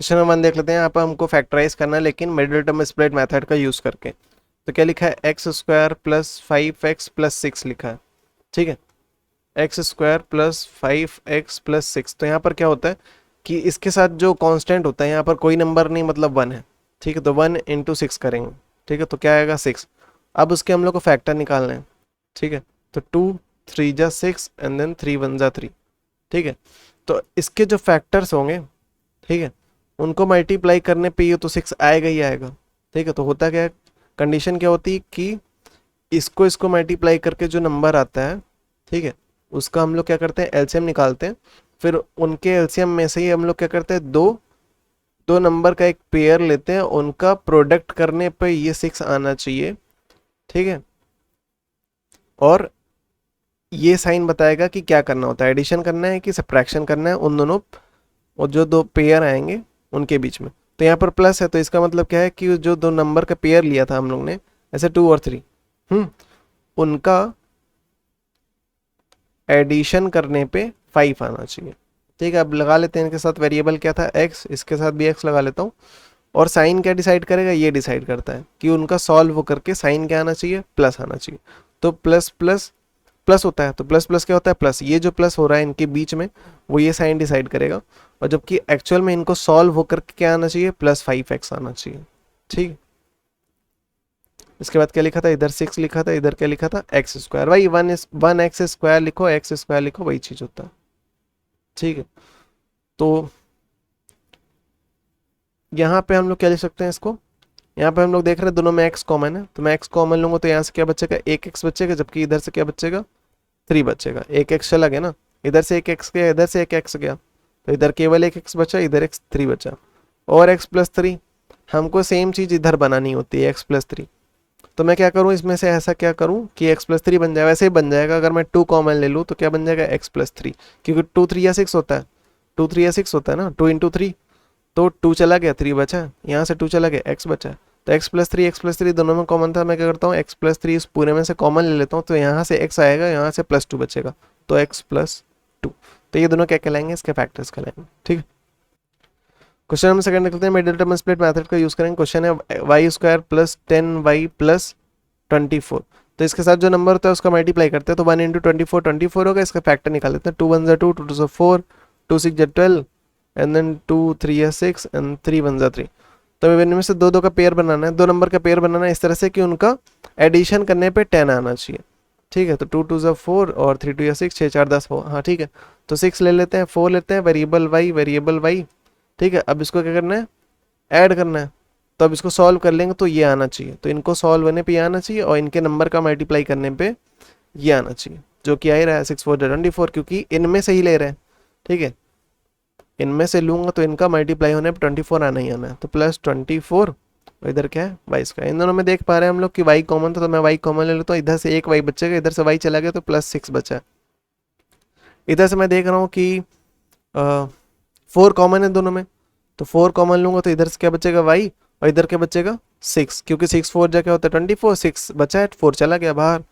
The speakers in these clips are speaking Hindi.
क्वेश्चन नंबर 1 देख लेते हैं। यहाँ पर हमको फैक्टराइज करना है लेकिन मिडिल टर्म स्प्लिट मेथड का यूज़ करके। तो क्या लिखा है, x square plus 5x plus 6 लिखा है। ठीक है, x square plus 5x plus 6। तो यहाँ पर क्या होता है कि इसके साथ जो कांस्टेंट होता है, यहाँ पर कोई नंबर नहीं, मतलब 1 है। ठीक है, तो 1 × 6 करेंगे। ठीक है, तो क्या आएगा 6। अब उसके हम लोग को फैक्टर निकालना है। ठीक है, तो 2 3 × 6 एंड देन 3 1 3। ठीक है, तो इसके जो फैक्टर्स होंगे, ठीक है, उनको मल्टीप्लाई करने पे ये तो 6 आएगा ही आएगा। ठीक है, तो होता क्या है, कंडीशन क्या होती है कि इसको इसको मल्टीप्लाई करके जो नंबर आता है, ठीक है, उसका हम लोग क्या करते हैं, एलसीएम निकालते हैं। फिर उनके एलसीएम में से ही हम लोग क्या करते हैं, दो दो नंबर का एक पेयर लेते हैं, उनका प्रोडक्ट करने पे ये 6 आना चाहिए। ठीक है, और ये साइन बताएगा कि क्या करना होता है, एडिशन करना है कि सब्ट्रैक्शन करना है उन दोनों, और जो दो पेयर आएंगे उनके बीच में। तो यहाँ पर प्लस है, तो इसका मतलब क्या है कि जो दो नंबर का पेयर लिया था हम लोग ने, ऐसे 2 और 3, उनका एडिशन करने पे 5 आना चाहिए। ठीक है, अब लगा लेते हैं इनके साथ वेरिएबल क्या था, x, इसके साथ भी x लगा लेता हूँ। और साइन क्या डिसाइड करेगा, ये डिसाइड करता है कि उनका सॉल्व करके साइन क्या आना चाहिए, प्लस आना चाहिए। तो प्लस प्लस प्लस होता है, तो प्लस प्लस क्या होता है, प्लस। ये जो प्लस हो रहा है इनके बीच में, वो ये साइन डिसाइड करेगा। और जबकि एक्चुअल में इनको सॉल्व होकर के क्या आना चाहिए, +5x आना चाहिए। ठीक है, इसके बाद क्या लिखा था, इधर 6 लिखा था, इधर क्या लिखा था, एक्स स्क्वायर। भाई 1x² लिखो, x² लिखो, वही चीज होता है। ठीक है, तो यहाँ पे हम लोग क्या लिख सकते हैं इसको, यहाँ पे हम लोग देख रहे हैं दोनों में x कॉमन है, तो मैं x कॉमन लूंगा तो यहाँ से क्या बचेगा, 1x बचेगा, जबकि इधर से क्या बचेगा, 3 बचेगा। 1x चला गया ना, इधर से 1x गया, इधर से 1x गया, तो इधर केवल 1x बचा, इधर x 3 बचा। और x+3, हमको सेम चीज इधर बनानी होती है, x+3। तो मैं क्या करूँ, इसमें से ऐसा क्या करूँ कि x+3 बन जाए, वैसे ही बन जाएगा। अगर मैं 2 कॉमन ले लूँ तो क्या बन जाएगा, x+3, क्योंकि 2 3 या 6 होता है, 2 3 या 6 होता है ना, 2 × 3। तो 2 चला गया, 3 बचा, यहाँ से 2 चला गया, x बचा। तो x+3 दोनों में कॉमन था, मैं क्या करता हूँ, x+3 इस पूरे में से कॉमन ले लेता हूँ, तो यहाँ से x आएगा, यहाँ से +2 बचेगा, तो x+2। तो ये दोनों क्या कहलाएंगे, इसके फैक्टर्स कहलाएंगे। ठीक है, क्वेश्चन नंबर 2 निकलते हैं। मिडिल टर्म स्प्लिट मेथड का यूज करेंगे। क्वेश्चन है y² + 10y + 24। तो इसके साथ जो नंबर होता है उसका मल्टीप्लाई करते हैं, तो 1 × 24 24 होगा, इसका फैक्टर निकाल लेते हैं। 2 1 2, 2 2 4, 2 6 12, एंड देन 2 3 6 एंड 3 1 3। तो इनमें से दो दो का पेयर बनाना है, दो नंबर का पेयर बनाना है इस तरह से कि उनका एडिशन करने पे 10 आना चाहिए। ठीक है, तो 2 2 4 और 3 2 6, 6 4 10 4। हाँ ठीक है, तो 6 ले लेते हैं, 4 लेते हैं, वेरिएबल y। ठीक है, अब इसको क्या करना है, ऐड करना है। तो अब इसको सॉल्व कर लेंगे तो ये आना चाहिए, तो इनको सॉल्व होने पे ये आना चाहिए, और इनके नंबर का मल्टीप्लाई करने पे ये आना चाहिए, जो कि आ ही रहा है 6 4 24, क्योंकि इनमें से ही ले रहे हैं। ठीक है, इनमें से लूंगा तो इनका मल्टीप्लाई होने पे 24 आना ही आना है, तो +24। और इधर क्या है, y²। इन दोनों में देख पा रहे हैं हम लोग कि y कॉमन था, तो मैं y कॉमन ले लेता हूँ। इधर से एक y बचेगा, इधर से y चला गया, तो +6 बचा। इधर से मैं देख रहा हूँ कि 4 कॉमन है दोनों में, तो 4 कॉमन लूंगा तो इधर से क्या बचेगा, y, और इधर क्या बचेगा 6, क्योंकि 6 4 जा क्या होता है 24, 6 बचा है, 4 चला गया बाहर।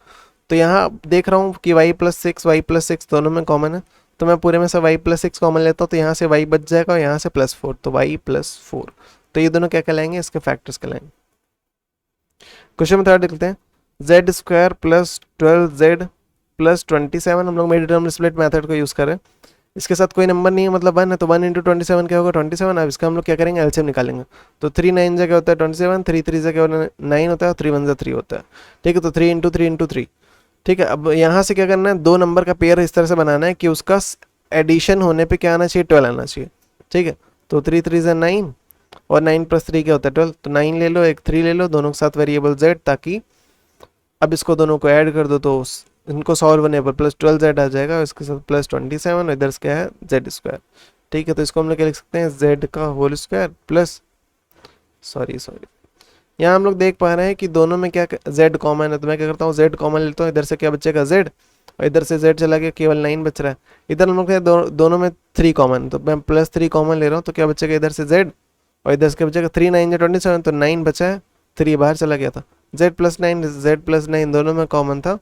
तो यहाँ देख रहा हूँ कि y+6 दोनों में कॉमन है, तो मैं पूरे में से y+6 कॉमन लेता हूँ, तो यहाँ से y बच जाएगा और यहाँ से +4, तो y+4। तो ये दोनों क्या कहलाएंगे, इसके फैक्टर्स कहलाएंगे। क्वेश्चन में थर्ड देखते हैं। z² + 12z + 27, हम लोग मिड टर्म स्प्लिट मेथड को यूज करें। इसके साथ कोई नंबर नहीं है, मतलब 1 है, तो 1 × 27 क्या होगा, 27। अब इसका हम लोग क्या करेंगे, एलसीएम निकालेंगे। तो 3 9 जगह होता है 27, 3 3 जगह 9 होता है, और 3 1 3 होता है। ठीक है, तो 3 × 3 × 3। ठीक है, अब यहाँ से क्या करना है, दो नंबर का पेयर इस तरह से बनाना है कि उसका एडिशन होने पे क्या आना चाहिए, 12 आना चाहिए। ठीक है, तो 3 3 9, और 9 + 3 क्या होता है 12, तो 9 ले लो, एक 3 ले लो, दोनों के साथ वेरिएबल z, ताकि अब इसको दोनों को ऐड कर दो तो इनको सॉल्व होने पर +12z आ जाएगा, और इसके साथ +27, और इधर क्या है, z²। ठीक है, तो इसको हम लोग क्या लिख सकते हैं, z का होल स्क्वायर प्लस, सॉरी यहाँ हम लोग देख पा रहे हैं कि दोनों में क्या z कॉमन है, तो मैं क्या करता हूँ, z कॉमन लेता हूँ। इधर से क्या बचेगा, z, और इधर से z चला गया, केवल 9 बच रहा है। इधर हम लोग दोनों में 3 कॉमन, तो मैं +3 कॉमन ले रहा हूँ, तो क्या बचेगा, इधर से z, और इधर से क्या बचेगा, 3 9 27, तो 9 बचा है, 3 बाहर चला गया था। z+9 दोनों में कॉमन था,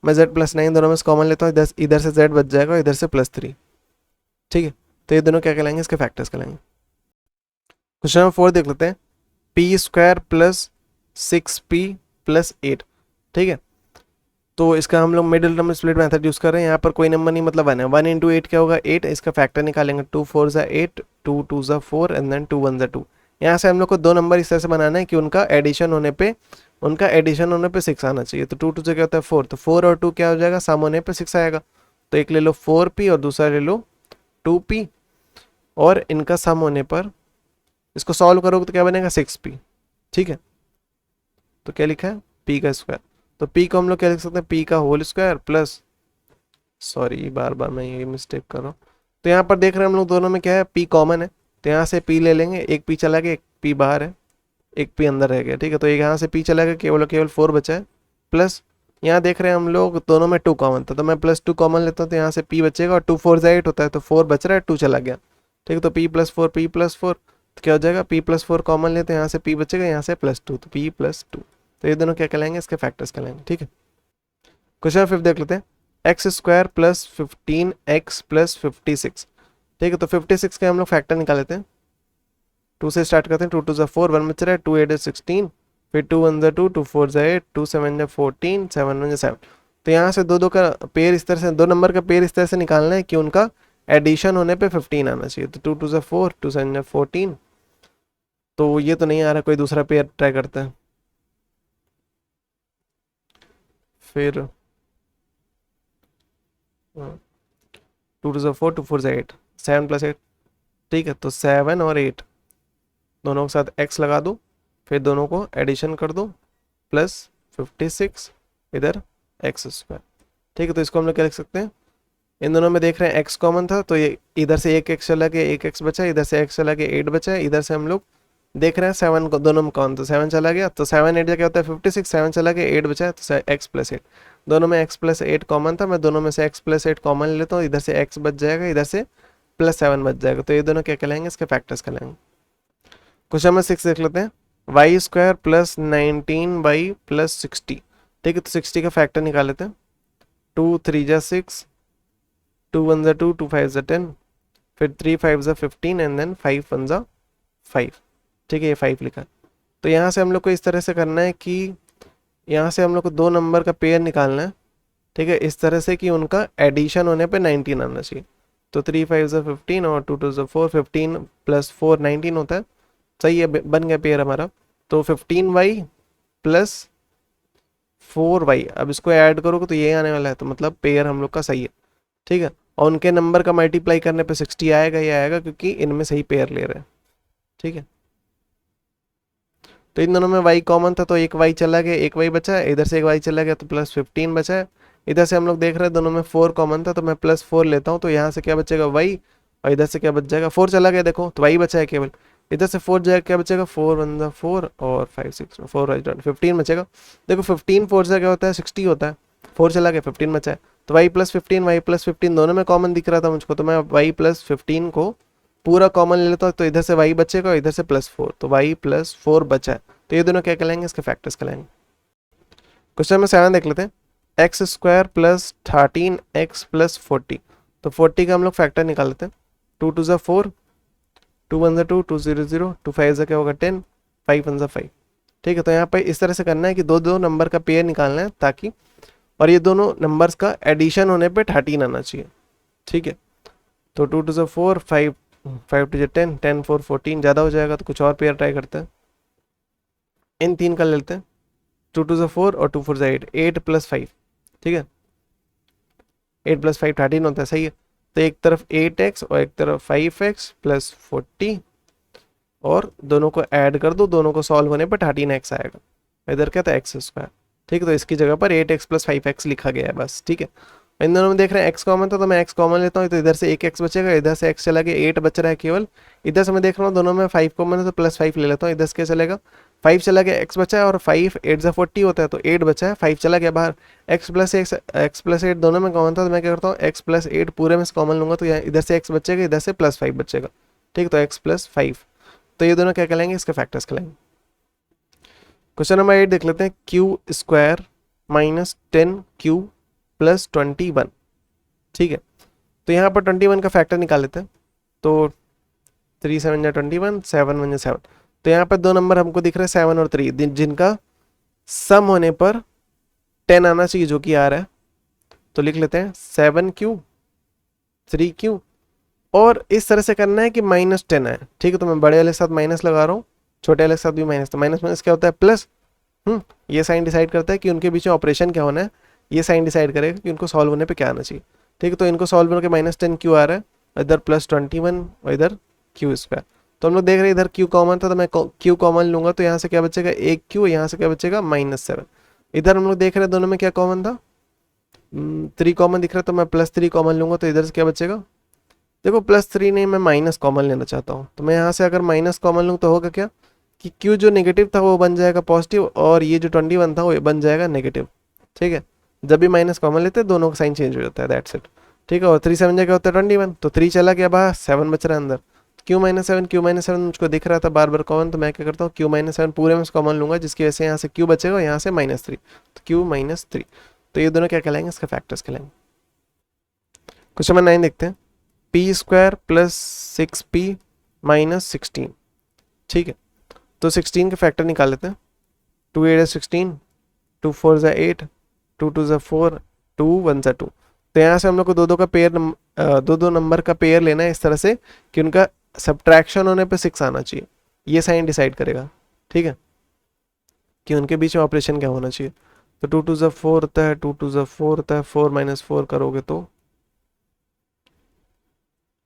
मैं z+9 दोनों में से कॉमन लेता हूँ, इधर से z बच जाएगा, इधर से +3। ठीक है, तो ये दोनों क्या कहलाएंगे, इसके फैक्टर्स कहलाएंगे। क्वेश्चन नंबर 4 देख लेते हैं। P square plus 6p plus 8। ठीक है, तो इसका हम लोग middle term split method use कर रहे हैं। यहाँ पर कोई नंबर नहीं, मतलब 1 है। 1 इंटू 8 क्या होगा? 8। इसका फैक्टर निकालेंगे, 2 4 ज़ा 8, 2 2 ज़ा 4 एंड देन 2 1 ज़ा 2। यहाँ से हम लोग को दो नंबर इस तरह से बनाना है कि उनका एडिशन होने पे 6 आना चाहिए। तो 2 2 से क्या होता है? 4। तो 4 और 2 क्या हो जाएगा? सम होने पे 6 आएगा। तो एक ले लो 4p और दूसरा ले लो 2p, और इनका सम होने पर इसको सॉल्व करोगे तो क्या बनेगा? 6p। ठीक है, तो क्या लिखा है? p का स्क्वायर। तो p को हम लोग क्या लिख सकते हैं? p का होल स्क्वायर प्लस, सॉरी बार बार मैं ये मिस्टेक कर रहा हूँ। तो यहाँ पर देख रहे हैं हम लोग दोनों में क्या है? p कॉमन है, तो यहाँ से p ले लेंगे। एक p चला गया, एक p बाहर है, एक p अंदर रह गया। ठीक है, तो एक यहाँ से p चला गया, केवल केवल 4 बचा है। प्लस यहाँ देख रहे हैं हम लोग दोनों में 2 कॉमन था, तो मैं +2 कॉमन लेता हूँ, तो यहाँ से p बचेगा, और 2 4 8 होता है, तो 4 बच रहा है, 2 चला गया। ठीक है, तो p+4 तो क्या हो जाएगा? p+4 कॉमन लेते हैं, यहाँ से p बचेगा, यहाँ से +2, तो p+2। तो ये दोनों क्या कहलाएंगे? इसके फैक्टर्स कहलाएंगे। ठीक है, क्वेश्चन 5 देख लेते हैं। X square plus 15x plus 56। ठीक है, तो 56 के हम लोग फैक्टर निकाल लेते हैं। 2 से स्टार्ट करते हैं। 2 2 ज़ा 4, 1 बच रहा है, 2 8 16, फिर 2 1 ज़ा 2, 2 4 ज़ा 8, 2 7 ज़ा 14, 7 1 ज़ा 7। तो यहाँ से दो का पेयर इस तरह से, दो नंबर का पेयर इस तरह से निकालना है कि उनका एडिशन होने पे 15 आना चाहिए। तो 2 2 ज़ा 4, 2 7 ज़ा 14। तो ये तो नहीं आ रहा, कोई दूसरा पेयर ट्राई करते हैं। फिर 2 2 ज़ा 4, 2 4 ज़ा 8, 7 + 8। ठीक है, तो 7 और 8 दोनों के साथ x लगा दो, फिर दोनों को एडिशन कर दो, प्लस 56 इधर एक्स स्क्वायर। ठीक है, तो इसको हम लोग क्या लिख सकते हैं? इन दोनों में देख रहे हैं x कॉमन था, तो ये इधर से एक x चला गया, एक x बचा, इधर से x चला गया, 8 बचा है। इधर से हम लोग देख रहे हैं 7 को दोनों में कौन, तो 7 चला गया, तो 7 8 क्या होता है? 56। 7 चला गया, 8 बचा है, तो x + 8। दोनों में x + 8 कॉमन था, मैं दोनों में से x + 8 कॉमन ले लेता हूँ। इधर से x बच जाएगा, इधर से +7 बच जाएगा। तो ये दोनों क्या कहलाएंगे? इसके फैक्टर्स कहलाएंगे। क्वेश्चन नंबर 6 देख लेते हैं। Y square plus 19y plus 60। ठीक है, तो 60 का फैक्टर निकाल लेते हैं। 2 3 ज़ा 6, 2 1 ज़ा 2, 2 5 ज़ा 10, फिर 3 5 ज़ा 15 एंड देन 5 1 ज़ा 5। ठीक है, ये 5 लिखा है। तो यहाँ से हम लोग को इस तरह से करना है कि यहाँ से हम लोग को दो नंबर का पेयर निकालना है। ठीक है, इस तरह से कि उनका एडिशन होने पे 19 आना चाहिए। तो 3 5 ज़ा 15 और 2 2 ज़ा 4, 15 + 4 19 होता है। सही है, बन गया पेयर हमारा। तो 15y प्लस 4y, अब इसको ऐड करोगे तो ये आने वाला है, तो मतलब पेयर हम लोग का सही है। ठीक है, और उनके नंबर का मल्टीप्लाई करने पे 60 आएगा, ये आएगा क्योंकि इनमें सही पेयर ले रहे हैं। ठीक है, तो इन दोनों में y कॉमन था, तो एक y चला गया, एक y बचा है, इधर से एक y चला गया, तो +15 बचा है। इधर से हम लोग देख रहे हैं दोनों में 4 कॉमन था, तो मैं +4 लेता हूँ, तो यहाँ से क्या बचेगा? y, और इधर से क्या बच जाएगा? 4 चला गया, देखो तो y बचा है केवल। इधर से 4 जाएगा, क्या बचेगा? 4 1 ज़ा 4 और 5 6 4 15 बचेगा। देखो 15 4 से क्या होता है? 60 होता है। 4 चला गया, 15 बचा है, तो y + 15 दोनों में कॉमन दिख रहा था मुझको, तो मैं y + 15 को पूरा कॉमन ले लेता हूँ, तो इधर से y बचेगा और इधर से +4, तो y + 4 बचा है। तो ये दोनों क्या कहलाएंगे? इसके फैक्टर्स कहलाएंगे। क्वेश्चन नंबर 7 देख लेते हैं। X square plus 13x plus 40। तो 40 का हम लोग फैक्टर निकाल लेते हैं। 2 2 ज़ा 4, 2 1 ज़ा 2, 2 0 0, 2 5 ज़ा क्या होगा? 10, 5 1 ज़ा 5। ठीक है, तो यहाँ पर इस तरह से करना है कि दो दो नंबर का पेयर निकालना है, ताकि, और ये दोनों नंबर्स का एडिशन होने पे 13 आना चाहिए। ठीक है, तो 2 2 ज़ा 4, 5 5 2 ज़ा 10, 10 4 14, ज़्यादा हो जाएगा, तो कुछ और पेयर ट्राई करते हैं। इन तीन कर लेते हैं। 2 2 ज़ा 4 और 2 4 ज़ा 8, 8 + 5। ठीक है, 8 + 5 13 होता है, सही है। तो एक तरफ 8x और एक तरफ 5x प्लस 40, और दोनों को ऐड कर दो, दोनों को सॉल्व होने पर 13x आएगा। इधर क्या था? X square. ठीक है, तो इसकी जगह पर 8x + 5x लिखा गया है बस। ठीक है, इन दोनों में देख रहे हैं x कॉमन था, तो मैं x कॉमन लेता हूँ, तो इधर से एक x बचेगा, इधर से x चला गया, 8 बच रहा है केवल। इधर से मैं देख रहा हूँ दोनों में 5 कॉमन है, तो +5 ले लेता हूँ। इधर से क्या चलेगा? 5 चला गया, x बचा है, और 5 8 ज़ा 40 होता है, तो 8 बचा है, 5 चला गया बाहर। x + 8 दोनों में कॉमन था, तो मैं क्या करता हूँ? x + 8 पूरे में से कॉमन लूंगा, तो यहाँ इधर से x बचेगा, इधर से +5 बचेगा। ठीक है, तो x + 5। तो ये दोनों क्या कहलाएंगे? इसके फैक्टर्स कहलाएंगे। क्वेश्चन नंबर 8 देख लेते हैं। Q square minus 10q plus 21। ठीक है, तो यहाँ पर 21 का फैक्टर निकाल लेते हैं। तो 3 7 जा 21, 7 1 जा 7। तो यहाँ पर दो नंबर हमको दिख रहे हैं 7 और 3, जिनका सम होने पर 10 आना चाहिए, जो कि आ रहा है। तो लिख लेते हैं 7 क्यू 3 क्यू, और इस तरह से करना है कि -10 आए। ठीक है, तो मैं बड़े वाले के साथ माइनस लगा रहा हूँ, छोटे वाले के साथ भी माइनस। तो माइनस माइनस क्या होता है, प्लस। ये साइन डिसाइड करता है कि उनके बीच में ऑपरेशन क्या होना है, ये साइन डिसाइड करेगा कि उनको सॉल्व होने पे क्या आना चाहिए। ठीक है, तो इनको सॉल्व होने के -10 क्यू आ रहा है, इधर +21 और इधर क्यू स्क्वायर। तो हम लोग देख रहे हैं इधर क्यू कॉमन था, तो मैं क्यू कॉमन लूंगा, तो यहाँ से क्या बचेगा, 1 क्यू, यहाँ से क्या बचेगा -7। इधर हम लोग देख रहे हैं दोनों में क्या कॉमन था, 3 कॉमन दिख रहा है, तो मैं +3 कॉमन लूंगा, तो इधर से क्या बचेगा, देखो +3 नहीं, मैं माइनस कॉमन लेना चाहता हूँ। तो मैं यहाँ से अगर माइनस कॉमन लूँ तो होगा क्या कि क्यू जो नेगेटिव था वो बन जाएगा पॉजिटिव, और ये जो 21 था वो बन जाएगा नेगेटिव। ठीक है, जब भी माइनस कॉमन लेते हैं दोनों का साइन चेंज हो जाता है, दैट्स इट। ठीक है, और 3 7 क्या होता है 21, तो 3 चला गया बाहर, 7 बच रहा है अंदर। क्यू -7 मुझको दिख रहा था बार बार कॉमन, तो मैं क्या करता हूँ क्यू -7 पूरे में कॉमन लूंगा, जिसकी वजह से यहाँ से क्यू बचेगा, यहाँ से -3, तो क्यू -3। तो ये दोनों क्या कहलाएंगे, इसके फैक्टर्स कहलाएंगे। क्वेश्चन नंबर 9 देखते हैं, p² + 6p - 16। ठीक है, तो 16 के फैक्टर निकाल लेते हैं। 2 8 16, 2 4 8, 2 2 4, 2 1 2। तो यहाँ से हम लोग को दो का पेयर, दो नंबर का पेयर लेना है इस तरह से कि उनका सब्ट्रैक्शन होने पे 6 आना चाहिए। ये साइन डिसाइड करेगा, ठीक है, कि उनके बीच में ऑपरेशन क्या होना चाहिए। तो 2 2 4 होता है, 2 2 4 होता है, 4 - 4 करोगे तो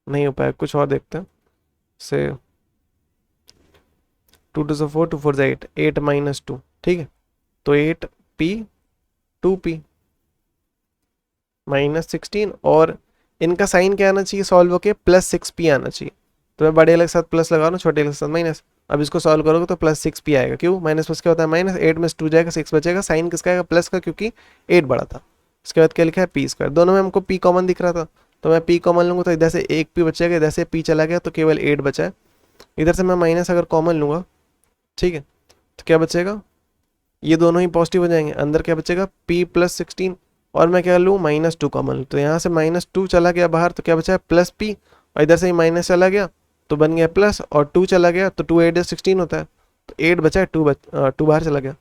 नहीं हो पाया, कुछ और देखते हैं से। 2 2 4, 2 4 8, 8 - 2। ठीक है, तो 8p 2p -16, और इनका साइन क्या आना चाहिए सॉल्व होके, +6p आना चाहिए। तो मैं बड़े वाले के साथ प्लस लगा रहा हूँ, छोटे वाले के साथ माइनस। अब इसको सॉल्व करोगे तो +6p आएगा, क्यों, माइनस प्लस क्या होता है माइनस, 8 में से 2 जाएगा, 6 बचेगा, साइन किसका आएगा, प्लस का, क्योंकि 8 बड़ा था। उसके बाद क्या लिखा है p², दोनों में हमको p कॉमन दिख रहा था, तो मैं p कॉमन लूंगा, तो इधर से 1p बचेगा, इधर से p चला गया, तो केवल 8 बचा है। इधर से मैं माइनस अगर कॉमन लूंगा, ठीक है, तो क्या बचेगा, ये दोनों ही पॉजिटिव हो जाएंगे, अंदर क्या बचेगा p + 16, और मैं क्या लूँ -2 कॉमन लूँ, तो यहाँ से -2 चला गया बाहर, तो क्या बचा है +p, और इधर से ही माइनस चला गया तो बन गया प्लस, और 2 चला गया तो 2 8 16 होता है, तो 8 बचा है, 2 बाहर चला गया।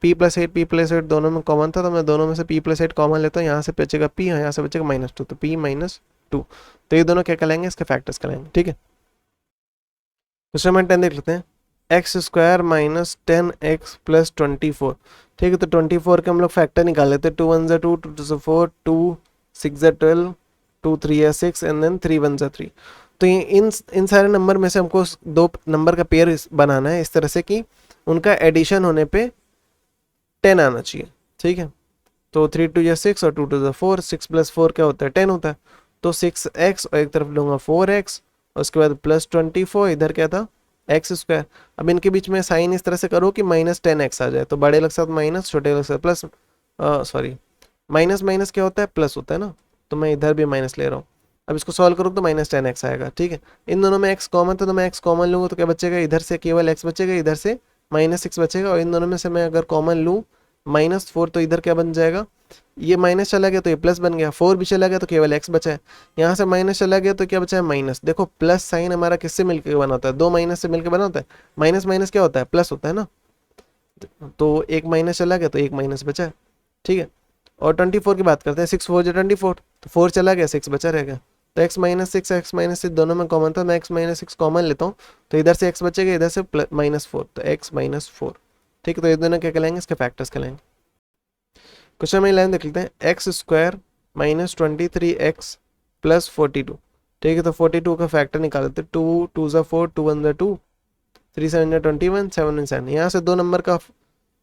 p + 8 दोनों में कॉमन था, तो मैं दोनों में से p + 8 कॉमन लेता हूँ, यहाँ से बचेगा p, यहाँ से बचेगा -2, तो p -2। तो ये दोनों क्या कहलाएंगे, इसके फैक्टर्स कहलाएंगे। ठीक है, क्वेश्चन नंबर 10 देख लेते हैं, x² - 10x + 24। ठीक है, तो 24 के हम लोग फैक्टर निकाल लेते हैं। 2 1 2, 2 2 4, 2 6 12, 2 3 6, एंड देन 3 1 3। तो ये इन सारे नंबर में से हमको दो नंबर का पेयर बनाना है इस तरह से कि उनका एडिशन होने पे 10 आना चाहिए। ठीक है, तो 3 2 6 और 2 2 4, 6 + 4 क्या होता है 10 होता है, तो 6x, और एक तरफ लूंगा 4x, और उसके बाद +24, इधर क्या था x²। अब इनके बीच में साइन इस तरह से करो कि -10x आ जाए, तो बड़े लग साथ माइनस, छोटे लग साथ प्लस, सॉरी माइनस माइनस क्या होता है प्लस होता है ना, तो मैं इधर भी माइनस ले रहा हूँ। अब इसको सॉल्व करूँ तो -10x आएगा। ठीक है, इन दोनों में x कॉमन था, तो मैं x कॉमन लूंगा, तो क्या बचेगा, इधर से केवल x बचेगा, इधर से -6 बचेगा, और इन दोनों में से मैं अगर कॉमन लूँ -4, तो इधर क्या बन जाएगा, ये माइनस चला गया तो ये प्लस बन गया, 4 भी चला गया तो केवल x बचा है, यहाँ से माइनस चला गया तो क्या बचा है माइनस। देखो प्लस साइन हमारा किससे मिलकर बना होता है, दो माइनस से मिलकर बना होता है, माइनस माइनस क्या होता है प्लस होता है ना, तो एक माइनस चला गया तो एक माइनस बचा है। ठीक है, और 24 की बात करते हैं, 6 4 24, तो 4 चला गया 6 बचा रहेगा, तो x -6 x -6 दोनों में कॉमन था, मैं x -6 कॉमन लेता हूँ, तो इधर से x बचेगा, इधर से -4, तो x -4। ठीक है, तो ये दोनों क्या कहलाएंगे, इसके फैक्टर्स कहलाएंगे। क्वेश्चन में 11 देख लेते हैं, x² - 23x + 42। ठीक है, तो 42 का फैक्टर निकाल लेते हैं। 2 2 4, 2 1 2, 3 7 21, 7 1 7। यहाँ से दो नंबर का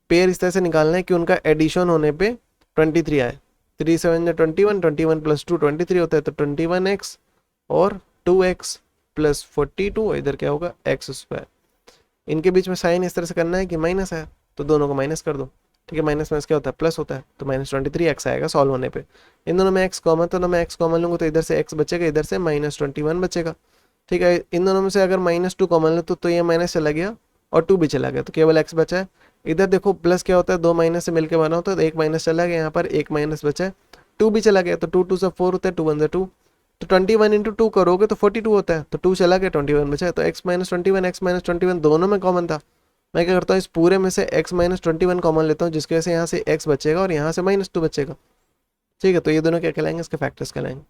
पेयर इस तरह से निकालना है कि उनका एडिशन होने पे 23 आए। 3 7 21, 21 + 2 23 होता है, तो 21x और 2x + 42, इधर क्या होगा x²। इनके बीच में साइन इस तरह से करना है कि माइनस है, तो दोनों को माइनस कर दो। ठीक है, माइनस माइनस क्या होता है प्लस होता है, तो -23x आएगा सॉल्व होने पे। इन दोनों में x कॉमन, तो ना मैं x कॉमन लूंगा, तो इधर से x बचेगा, इधर से -21 बचेगा। ठीक है, इन दोनों में से अगर -2 कॉमन लो तो ये माइनस चला गया और 2 भी चला गया, तो केवल x बचा है। इधर देखो प्लस क्या होता है, दो माइनस से मिलकर बना होता है, तो एक माइनस चला गया, यहाँ पर एक माइनस बचा है, 2 भी चला गया, तो 2 2 4 होता है, 2 1 2, तो 21 इंटू 2 करोगे तो 42 होता है, तो 2 चला गया, 21 बचा है। तो x माइनस 21 x माइनस 21 दोनों में कॉमन था। मैं क्या करता हूँ, इस पूरे में से x माइनस 21 कॉमन लेता हूँ, जिसकी वजह से यहाँ से x बचेगा और यहाँ से -2 बचेगा। ठीक है, तो ये दोनों क्या कहलाएंगे, इसके फैक्टर्स कहलाएंगे।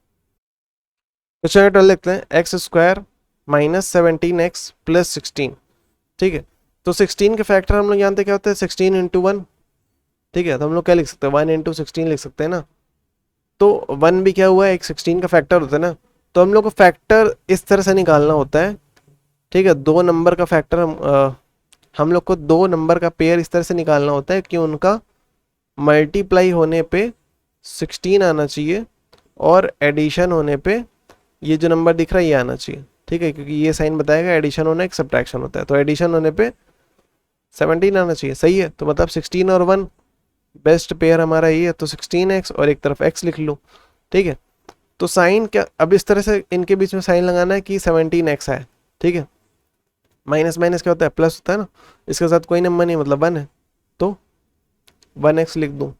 क्वेश्चन नंबर 12 लिखते हैं, x square minus 17x plus 16। ठीक है, तो 16 के फैक्टर हम लोग जानते क्या होते हैं, 16 इंटू 1। ठीक है, तो हम लोग क्या लिख सकते हैं, 1 इंटू 16 लिख सकते हैं ना। तो 1 भी क्या हुआ है, एक 16 का फैक्टर होता है ना। तो हम लोग को फैक्टर इस तरह से निकालना होता है। ठीक है, दो नंबर का फैक्टर हम लोग को दो नंबर का पेयर इस तरह से निकालना होता है कि उनका मल्टीप्लाई होने पे 16 आना चाहिए और एडिशन होने पे ये जो नंबर दिख रहा है ये आना चाहिए। ठीक है, क्योंकि ये साइन बताएगा एडिशन होना एक सब्ट्रैक्शन होता है, तो एडिशन होने पे 17 आना चाहिए। सही है, तो मतलब 16 और 1 बेस्ट पेयर हमारा ये है, तो 16x और एक तरफ x लिख लो। ठीक है, तो साइन क्या, अब इस तरह से इनके बीच में साइन लगाना है कि 17x है। ठीक है, माइनस माइनस क्या होता है, प्लस होता है ना, इसके साथ कोई नंबर नहीं मतलब 1 है, तो 1x लिख दूँ।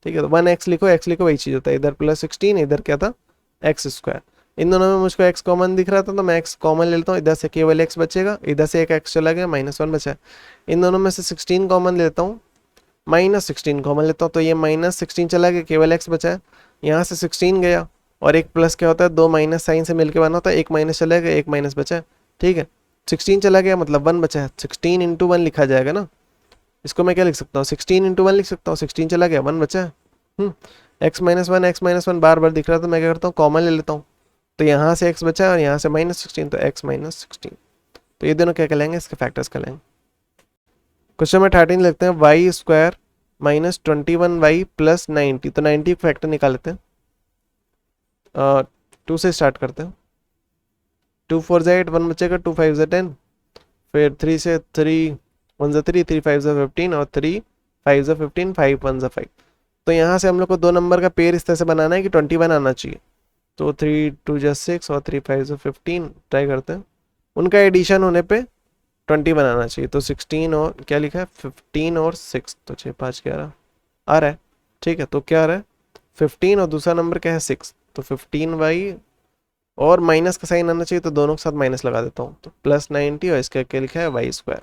ठीक है, तो 1x लिखो, x लिखो, वही चीज़ होता है, इधर प्लस 16, इधर क्या था एक्स स्क्वायर। इन दोनों में मुझको x कॉमन दिख रहा था, तो मैं x कॉमन ले लेता हूँ, इधर से केवल x बचेगा, इधर से एक x चला गया, -1 बचा है। इन दोनों में से 16 कॉमन लेता हूँ, -16 कॉमन लेता हूँ, तो ये -16 चला गया, केवल x बचा है। यहाँ से 16 गया और एक प्लस क्या होता है, दो माइनस साइन से मिलकर बना होता है, एक माइनस चला गया, एक माइनस बचा है। ठीक है, 16 चला गया मतलब 1 बचा है, 16 इंटू 1 लिखा जाएगा ना। इसको मैं क्या लिख सकता हूँ, 16 इंटू 1 लिख सकता हूँ, 16 चला गया 1 बचा है। x-1 बार बार दिख रहा था, मैं क्या करता हूँ कॉमन ले लेता हूँ, तो यहाँ से x बचा है और यहाँ से -16, तो x-16। तो ये दोनों क्या कहलाएंगे, इसके फैक्टर्स कहलाएंगे। क्वेश्चन में 13 लिखते हैं, Y square minus 21y plus 90। तो 90 का फैक्टर निकाल लेते हैं, 2 से स्टार्ट करते हैं। 2 4 ज़ा 8, 1 बचेगा, 2 5 ज़ा 10, फिर 3 से 3 1 ज़ा 3, 3 5 ज़ा 15 और 3 5 ज़ा 15, 5 1 ज़ा 5। तो यहाँ से हम लोग को दो नंबर का पेयर इस तरह से बनाना है कि 21 आना चाहिए। तो 3 2 ज़ा 6 और 3 5 ज़ा 15 ट्राई करते हैं, उनका एडिशन होने पे 21 आना चाहिए। तो 16 और क्या लिखा है, 15 और 6, तो 6 5 11 आ रहा है। ठीक है, तो क्या आ रहा है 15 और दूसरा नंबर क्या है 6, तो 15y और माइनस का साइन आना चाहिए, तो दोनों के साथ माइनस लगा देता हूँ, तो प्लस 90 और इसका क्या लिखा है वाई स्क्वायर।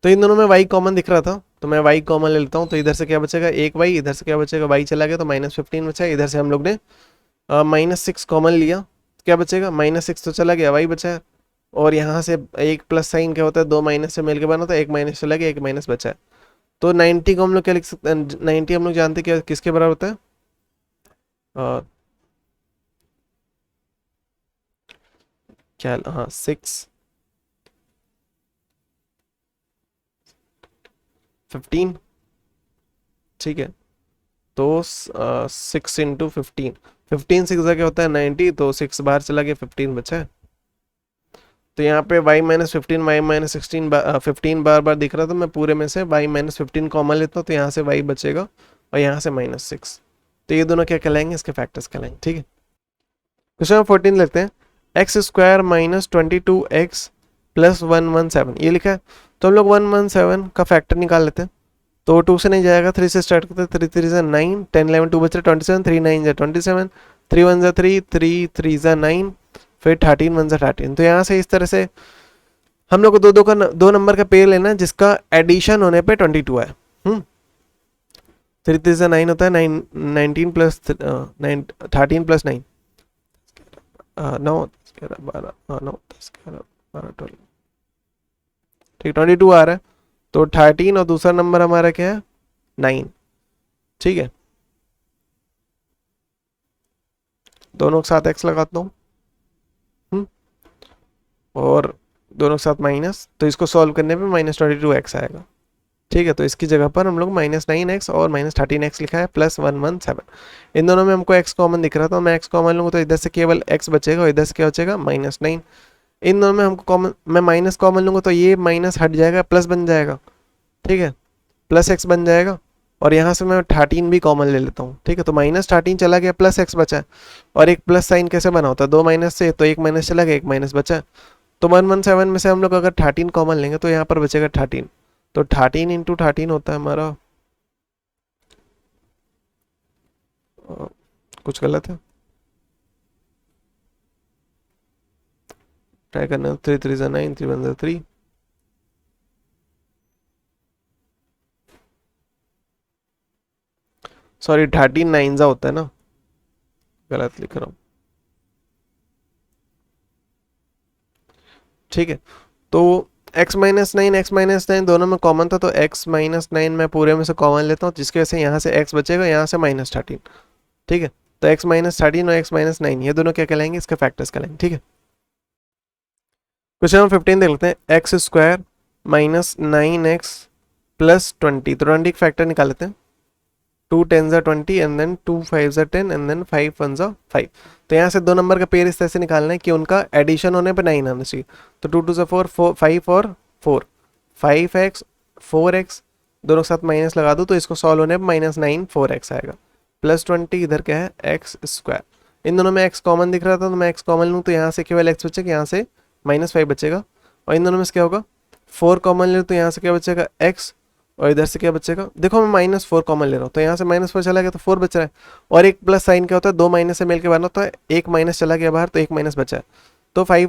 तो इन दोनों में y कॉमन दिख रहा था, तो मैं y कॉमन ले लेता हूँ, तो इधर से क्या बचेगा एक y, इधर से क्या बचेगा y चला गया, तो -15 बचा है। इधर से हम लोग ने -6 कॉमन लिया, क्या बचेगा -6 तो चला गया, y बचा है। और यहाँ से एक प्लस साइन क्या होता है, दो माइनस से मिलकर बना, तो एक माइनस चला गया, एक माइनस बचा है। तो 90 को हम लोग क्या लिख सकते हैं, 90 हम लोग जानते क्या किसके बराबर होता है, क्या, हाँ 6 15। ठीक है, तो 6 इंटू 15, 15 6 क्या होता है 90, तो 6 बाहर चला गया, 15 बचा है। तो यहाँ पे y-15 y-16 15 बार बार दिख रहा था, मैं पूरे में से y-15 कॉमन लेता हूँ, तो यहाँ से y बचेगा और यहाँ से -6। तो ये दोनों क्या कहलाएंगे, इसके फैक्टर्स कहलाएंगे। ठीक है, क्वेश्चन 14 लेते हैं, x square minus 22x plus 117 ये लिखा है। तो हम लोग 117 का फैक्टर निकाल लेते हैं, तो 2 से नहीं जाएगा, 3 से स्टार्ट करते हैं, 3 3 ज़ा 9, 10 11 2 बचे 27, 3 9 ज़ा 27, 3 1 ज़ा 3, 3 3 ज़ा 9, फिर 13 1 ज़ा 13। तो यहाँ से इस तरह से हम लोग को दो नंबर का पेयर लेना है जिसका एडिशन होने पे 22 है। 3 3 ज़ा 9 होता है, 9 19 प्लस 9 13 प्लस 9 9 12 9 10 11 12 12। ठीक, 22 आ रहा है, तो 13 और दूसरा नंबर हमारा क्या है 9। ठीक है, दोनों के साथ x लगाता हूँ, और दोनों के साथ माइनस, तो इसको सॉल्व करने पे -22x आएगा। ठीक है, तो इसकी जगह पर हम लोग -9x और -13x लिखा है, प्लस 117। इन दोनों में हमको x कॉमन दिख रहा था, मैं x कॉमन लूँगा तो इधर से केवल x बचेगा और इधर से क्या बचेगा -9। इन दोनों में हमको कॉमन, मैं माइनस कॉमन लूँगा तो ये माइनस हट जाएगा, प्लस बन जाएगा। ठीक है, प्लस x बन जाएगा, और यहाँ से मैं 13 भी कॉमन ले लेता हूँ। ठीक है, तो -13 चला गया, प्लस x बचा है, और एक प्लस साइन कैसे बना होता है, दो माइनस से, तो एक माइनस चला गया, एक माइनस बचा। तो 117 में से हम लोग अगर 13 कॉमन लेंगे तो यहाँ पर बचेगा 13, तो 13 इंटू 13 होता है हमारा, कुछ गलत है, ट्राई करना, 3 3 ज़ा 9, 3 1 ज़ा 3, सॉरी 13 9 ज़ा होता है ना, गलत लिख रहा हूँ। ठीक है, तो x-9 दोनों में कॉमन था, तो x-9 मैं पूरे में से कॉमन लेता हूँ, जिसकी वजह से यहाँ से x बचेगा, यहाँ से -13। ठीक है, तो x-13 और x-9 ये दोनों क्या कहलाएंगे, इसके फैक्टर्स कहलाएंगे। ठीक है, क्वेश्चन नंबर 15 देख लेते हैं। एक्स स्क्वायर -9x + 20, तो 20 का फैक्टर निकाल लेते हैं। 2 10 ज़ा 20 एंड देन 2 5 ज़ा 10 एंड देन 5 1 ज़ा 5। तो यहाँ से दो नंबर का पेयर इस तरह से निकालना है कि उनका एडिशन होने पे 9 आना चाहिए। तो 2 2 ज़ा 4 5 और 4, 5x 4x दोनों के साथ माइनस लगा दो, तो इसको सॉल्व होने पर -9 4x आएगा, +20 इधर क्या है एक्स स्क्वायर। इन दोनों में x कॉमन दिख रहा था, तो मैं x कॉमन लूँ, तो यहाँ से केवल x बचेगा, यहाँ से -5 बचेगा। और इन दोनों में से क्या होगा, 4 कॉमन ले, तो यहाँ से क्या बचेगा x, और इधर से क्या बचेगा, देखो मैं -4 कॉमन ले रहा हूँ, तो यहाँ से -4 चला गया तो 4 बच रहा है। और एक प्लस साइन क्या होता है, दो माइनस से मिल के बनता है, एक माइनस चला गया बाहर तो एक माइनस बचा है। तो 5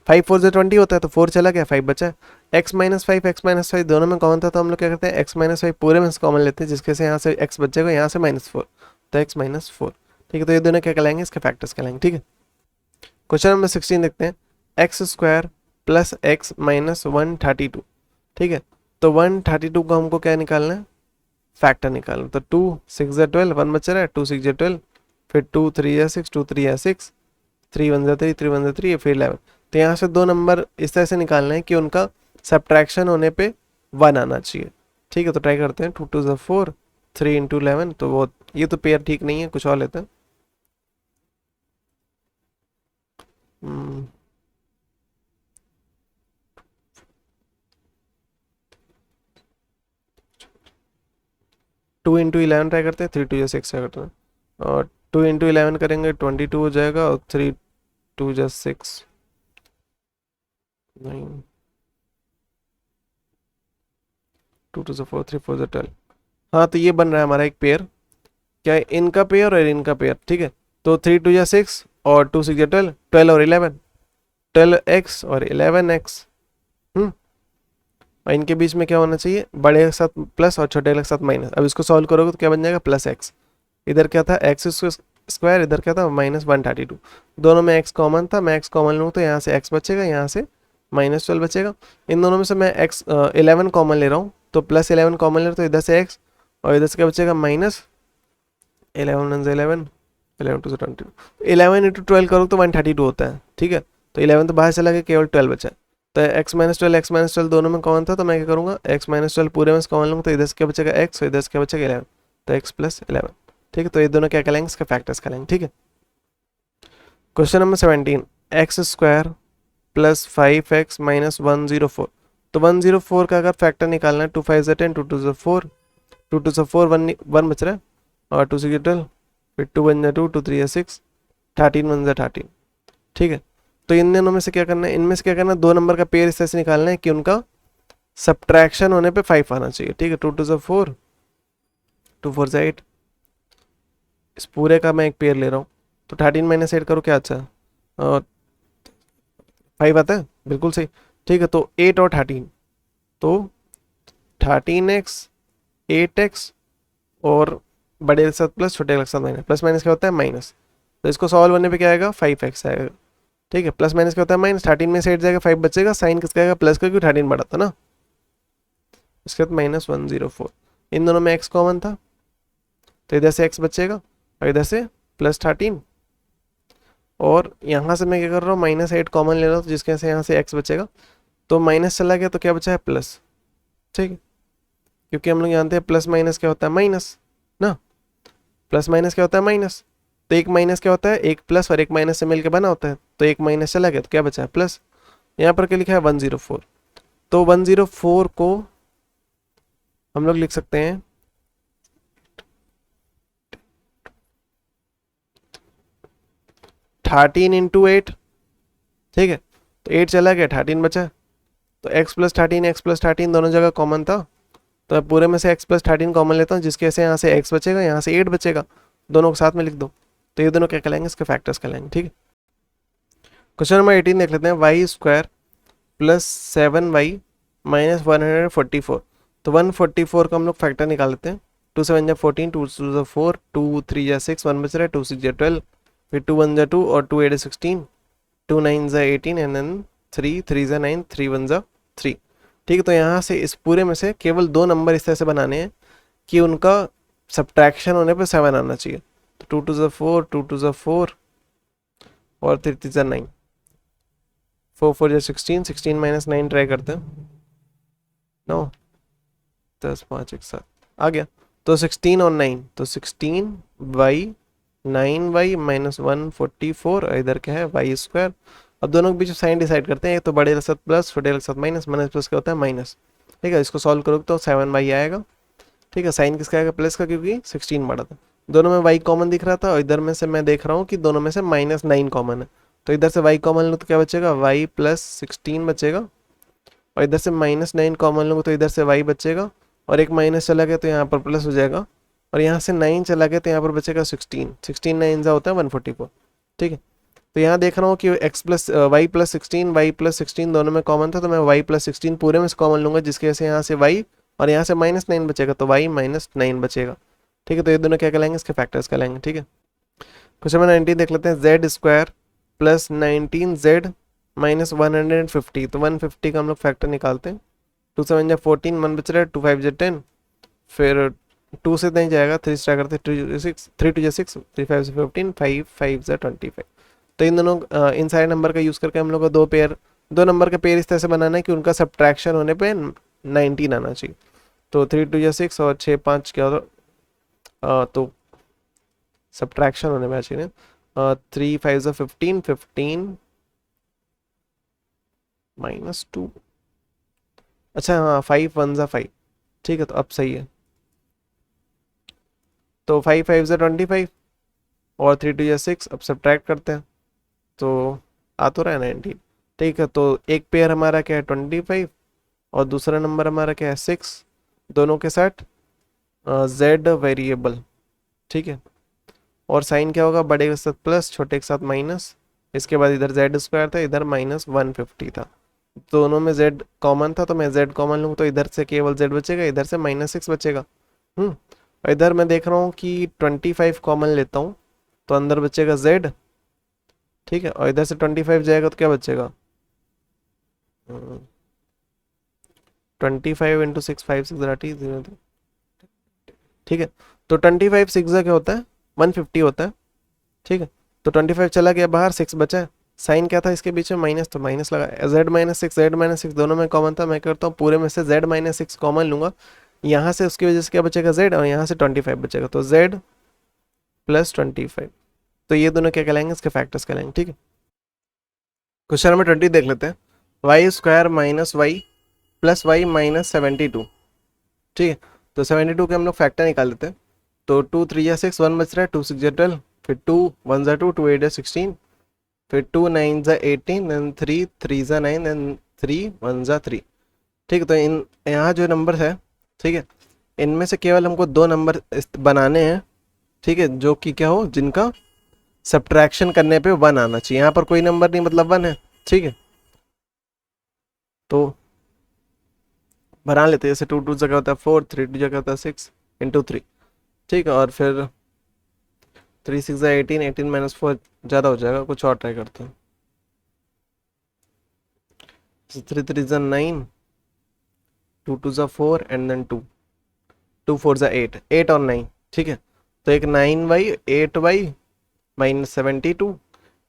4 से 20 होता है, तो 4 चला गया 5 बचा है। x-5 दोनों में कॉमन था, तो हम लोग क्या करते हैं x-5 पूरे में से कॉमन लेते हैं, जिसके से यहाँ से x बचेगा, यहाँ से -4, तो x-4। ठीक है, तो ये दोनों क्या कहलाएंगे, इसके फैक्टर्स कहलाएंगे। ठीक है, क्वेश्चन नंबर 16 देखते हैं। X square + x - 132। ठीक है, तो 132 को हमको क्या निकालना है, फैक्टर निकालना। तो 2 6 ज़ा 12, 1 बच रहा है, 2 6 ज़ा 12, फिर 2 3 ज़ा 6, 2 3 ज़ा 6, 3 1 ज़ा 3, 3 1 ज़ा 3, फिर 11। तो यहाँ से दो नंबर इस तरह से निकालना है कि उनका सब्ट्रैक्शन होने पे 1 आना चाहिए। ठीक है, तो ट्राई करते हैं। 2 2 ज़ा 4, 3 × 11, तो वो ये तो पेयर ठीक नहीं है, कुछ और लेते हैं। 2 × 11 ट्राई करते हैं, 3 2 ज़ा 6 ट्राई करते हैं, और 2 × 11 करेंगे 22 हो जाएगा, और 3 2 ज़ा 6 9, 2 2 ज़ा 4, 3 4 ज़ा 12। हाँ, तो ये बन रहा है हमारा एक पेयर, क्या है, इनका पेयर और इनका पेयर। ठीक है, तो 3 2 ज़ा 6 और 2 6 ज़ा 12, 12 और 11, 12x और 11x। और इनके बीच में क्या होना चाहिए, बड़े के साथ प्लस और छोटे के साथ माइनस। अब इसको सॉल्व करोगे तो क्या बन जाएगा, +x। इधर क्या था एक्स स्क्वायर, इधर क्या था -132। दोनों में x कॉमन था, मैं x कॉमन लूँ तो यहाँ से x बचेगा, यहाँ से -12 बचेगा। इन दोनों में से मैं x 11 कॉमन ले रहा हूँ, तो +11 कॉमन ले रहा हूँ, तो इधर से x, और इधर से क्या बचेगा -11 11 11 2 20, 11 × 12 करो तो 132 होता है। ठीक है, तो 11 तो बाहर चला गया, केवल 12 बचा। तो x-12 दोनों में कॉमन था, तो मैं क्या करूँगा, x-12 पूरे में से कॉमन लूँगा, तो इधर से क्या बचेगा x, और इधर से क्या बचेगा 11, तो x + 11। ठीक है, तो ये दोनों क्या कहलाएंगे, इसके फैक्टर्स कहलाएंगे। ठीक है, question number 17। X square + 5x - 104। तो 104 का अगर फैक्टर निकालना है, 2 5 ज़ा 10, 2 2 ज़ा 4, 2 2 ज़ा 4, 1 बच रहा है, और 2 6 ज़ा 12, फिर 2 1 ज़ा 2, 2 3 ज़ा 6, 13 1 ज़ा 13। ठीक है, तो इन दोनों में से क्या करना है, इनमें से क्या करना है, दो नंबर का पेयर इस तरह से निकालना है कि उनका सब्ट्रैक्शन होने पे 5 आना चाहिए। ठीक है, 2 2 ज़ा 4, 2 4 ज़ा 8, इस पूरे का मैं एक पेयर ले रहा हूँ, तो 13 - 8 करो, क्या अच्छा है, और 5 आता है, बिल्कुल सही। ठीक है, तो 8 और 13, तो 13x 8x और बड़े के साथ प्लस, छोटे के साथ माइनस, प्लस माइनस क्या होता है, माइनस। तो इसको सॉल्व होने पे क्या आएगा, 5x आएगा। ठीक है, प्लस माइनस क्या होता है, माइनस। 13 में से 8 जाएगा, 5 बचेगा, साइन किसका आएगा, प्लस का, क्योंकि 13 बड़ा था ना। इसके बाद -104, इन दोनों में x कॉमन था, तो इधर से x बचेगा, और इधर से +13, और यहाँ से मैं क्या कर रहा हूँ, -8 कॉमन ले रहा हूँ, तो जिसके वजह से यहाँ से x बचेगा, तो माइनस चला गया, तो क्या बचा है, प्लस। ठीक है, क्योंकि हम लोग जानते हैं प्लस माइनस क्या होता है, माइनस ना, प्लस माइनस क्या होता है, माइनस। तो एक माइनस क्या होता है, एक प्लस और एक माइनस से मिलकर बना होता है, तो एक माइनस चला गया, तो क्या बचा है, प्लस। यहाँ पर क्या लिखा है, 104। तो 104 को हम लोग लिख सकते हैं 13 × 8। ठीक है, तो 8 चला गया, 13 बचा, तो x + 13 दोनों जगह कॉमन था, तो मैं पूरे में से x + 13 कॉमन लेता हूँ, जिसके से यहाँ से x बचेगा, यहाँ से 8 बचेगा, दोनों को साथ में लिख दो, तो ये दोनों क्या कहलाएंगे, इसके फैक्टर्स कहलाएंगे। ठीक है, क्वेश्चन नंबर 18 देख लेते हैं। Y square plus 7y minus 144। तो 144 का हम लोग फैक्टर निकाल लेते हैं। 2 7 जा 14, 2 2 जा 4, 2 3 जा 6, 1 बच रहा है, 2 6 जा 12, फिर 2 1 जा 2 और 2 8 जा 16, 2 9 जा 18 एंड देन 3 3 जा 9, 3 1 जा 3। ठीक है, तो यहाँ से इस पूरे में से केवल दो नंबर इस तरह से बनाने हैं कि उनका सब्ट्रैक्शन होने पे 7 आना चाहिए। तो 2 2 जा 4, 2 2 जा 4 और 3 3 जा 9, 4 4 जा 16, 16 माइनस 9 ट्राई करते हैं। 9 10 5 1 7 आ गया। तो 16 और 9, तो 16y 9y माइनस 144, इधर क्या है वाई स्क्वायर। अब दोनों के बीच साइन डिसाइड करते हैं, एक तो बड़े के साथ प्लस, छोटे के साथ माइनस, माइनस प्लस क्या होता है माइनस। ठीक है, इसको सॉल्व करोगे तो 7y आएगा। ठीक है, साइन किसका आएगा प्लस का, क्योंकि 16 बड़ा था। दोनों में y कॉमन दिख रहा था और इधर में से मैं देख रहा हूँ कि दोनों में से -9 कॉमन है। तो इधर से y कॉमन लो तो क्या बचेगा, y प्लस 16 बचेगा, और इधर से -9 कॉमन लूँगा तो इधर से y बचेगा, और एक माइनस चला गया तो यहाँ पर प्लस हो जाएगा, और यहाँ से 9 चला गया तो यहाँ पर बचेगा 16, 16 9 जा होता है 144। ठीक है, तो यहाँ देख रहा हूँ कि x plus Y plus 16, Y plus 16 दोनों में कॉमन था, तो मैं y प्लस 16 पूरे में से कॉमन लूँगा, जिसकी वजह से यहाँ से y और यहाँ से -9 बचेगा, तो y -9 बचेगा। ठीक है, तो ये दोनों क्या कहलाएंगे, इसके फैक्टर्स कहलाएंगे। ठीक है, क्वेश्चन नंबर 19 देख लेते हैं। Z square plus 19z minus 150। तो 150 का हम लोग फैक्टर निकालते हैं। 2 7 जा 14, 1 बच रहा है, 2 5 जा 10, फिर 2 से नहीं जाएगा, 3 स्टार करते हैं, 2 6, 3 2 जा 6, 3 5 से 15, 5 5 जा 25। तो इन दोनों इन सारे नंबर का यूज़ करके हम लोग को दो नंबर का पेयर इस तरह से बनाना है कि उनका सब्ट्रैक्शन होने पे 19 आना चाहिए। तो 3 2 जा 6 और 6 5 क्या होता, तो सब्ट्रैक्शन होने में चाहिए 3 5 जा 15, 15 -2, अच्छा हाँ 5 1 जा 5। ठीक है, तो अब सही है। तो 5 5 जा 25 और 3 2 जा 6, अब सब्ट्रैक्ट करते हैं तो आ तो रहा है 19। ठीक है, तो एक पेयर हमारा क्या है 25 और दूसरा नंबर हमारा क्या है 6, दोनों के साथ z वेरिएबल। ठीक है, और साइन क्या होगा, बड़े के साथ प्लस, छोटे के साथ माइनस, इसके बाद इधर जेड स्क्वायर था, इधर -150 था, दोनों में z कॉमन था, तो मैं z कॉमन लूँ तो इधर से केवल z बचेगा, इधर से -6 बचेगा। और इधर मैं देख रहा हूँ कि 25 कॉमन लेता हूँ तो अंदर बचेगा z। ठीक है, और इधर से 25 जाएगा तो क्या बचेगा, 25 इंटू 6 5 6 0। ठीक है, तो 25 6 क्या होता है 150 होता है। ठीक है, तो 25 चला गया बाहर, 6 बचा है। साइन क्या था इसके बीच में माइनस, तो माइनस लगा, z-6 दोनों में कॉमन था, मैं करता हूँ पूरे में से z-6 कॉमन लूंगा, यहाँ से उसकी वजह से क्या बचेगा z, और यहाँ से 25 बचेगा, तो z प्लस 25। तो ये दोनों क्या कहलाएंगे, इसके फैक्टर्स कहलाएंगे। ठीक है, क्वेश्चन नंबर 20 देख लेते हैं। Y square minus Y plus Y minus 72। ठीक है, तो 72 के हम लोग फैक्टर निकाल लेते हैं। तो 2 3 जा 6, 1 बच रहा है, 2 6 जा 12, फिर 2 1 जा 2, 2 8 जा 16, फिर 2 9 जा 18, देन 3 3 जा 9, देन 3 1 जा 3। ठीक है, तो इन यहाँ जो नंबर है, ठीक है, इनमें से केवल हमको दो नंबर बनाने हैं। ठीक है, जो कि क्या हो, जिनका सब्ट्रैक्शन करने पे 1 आना चाहिए। यहाँ पर कोई नंबर नहीं, मतलब 1 है। ठीक है, तो बना लेते हैं, जैसे 2 2 जगह होता है 4, 3 2 जगह होता है 6 इंटू 3। ठीक है, और फिर 3 6 जा 18, 18 -4 ज़्यादा हो जाएगा, कुछ और ट्राई करते हैं। 3 3 जा 9, 2 2 जा 4 एंड देन 2 2 4 जा 8, 8 और 9। ठीक है, तो एक 9y 8y -72,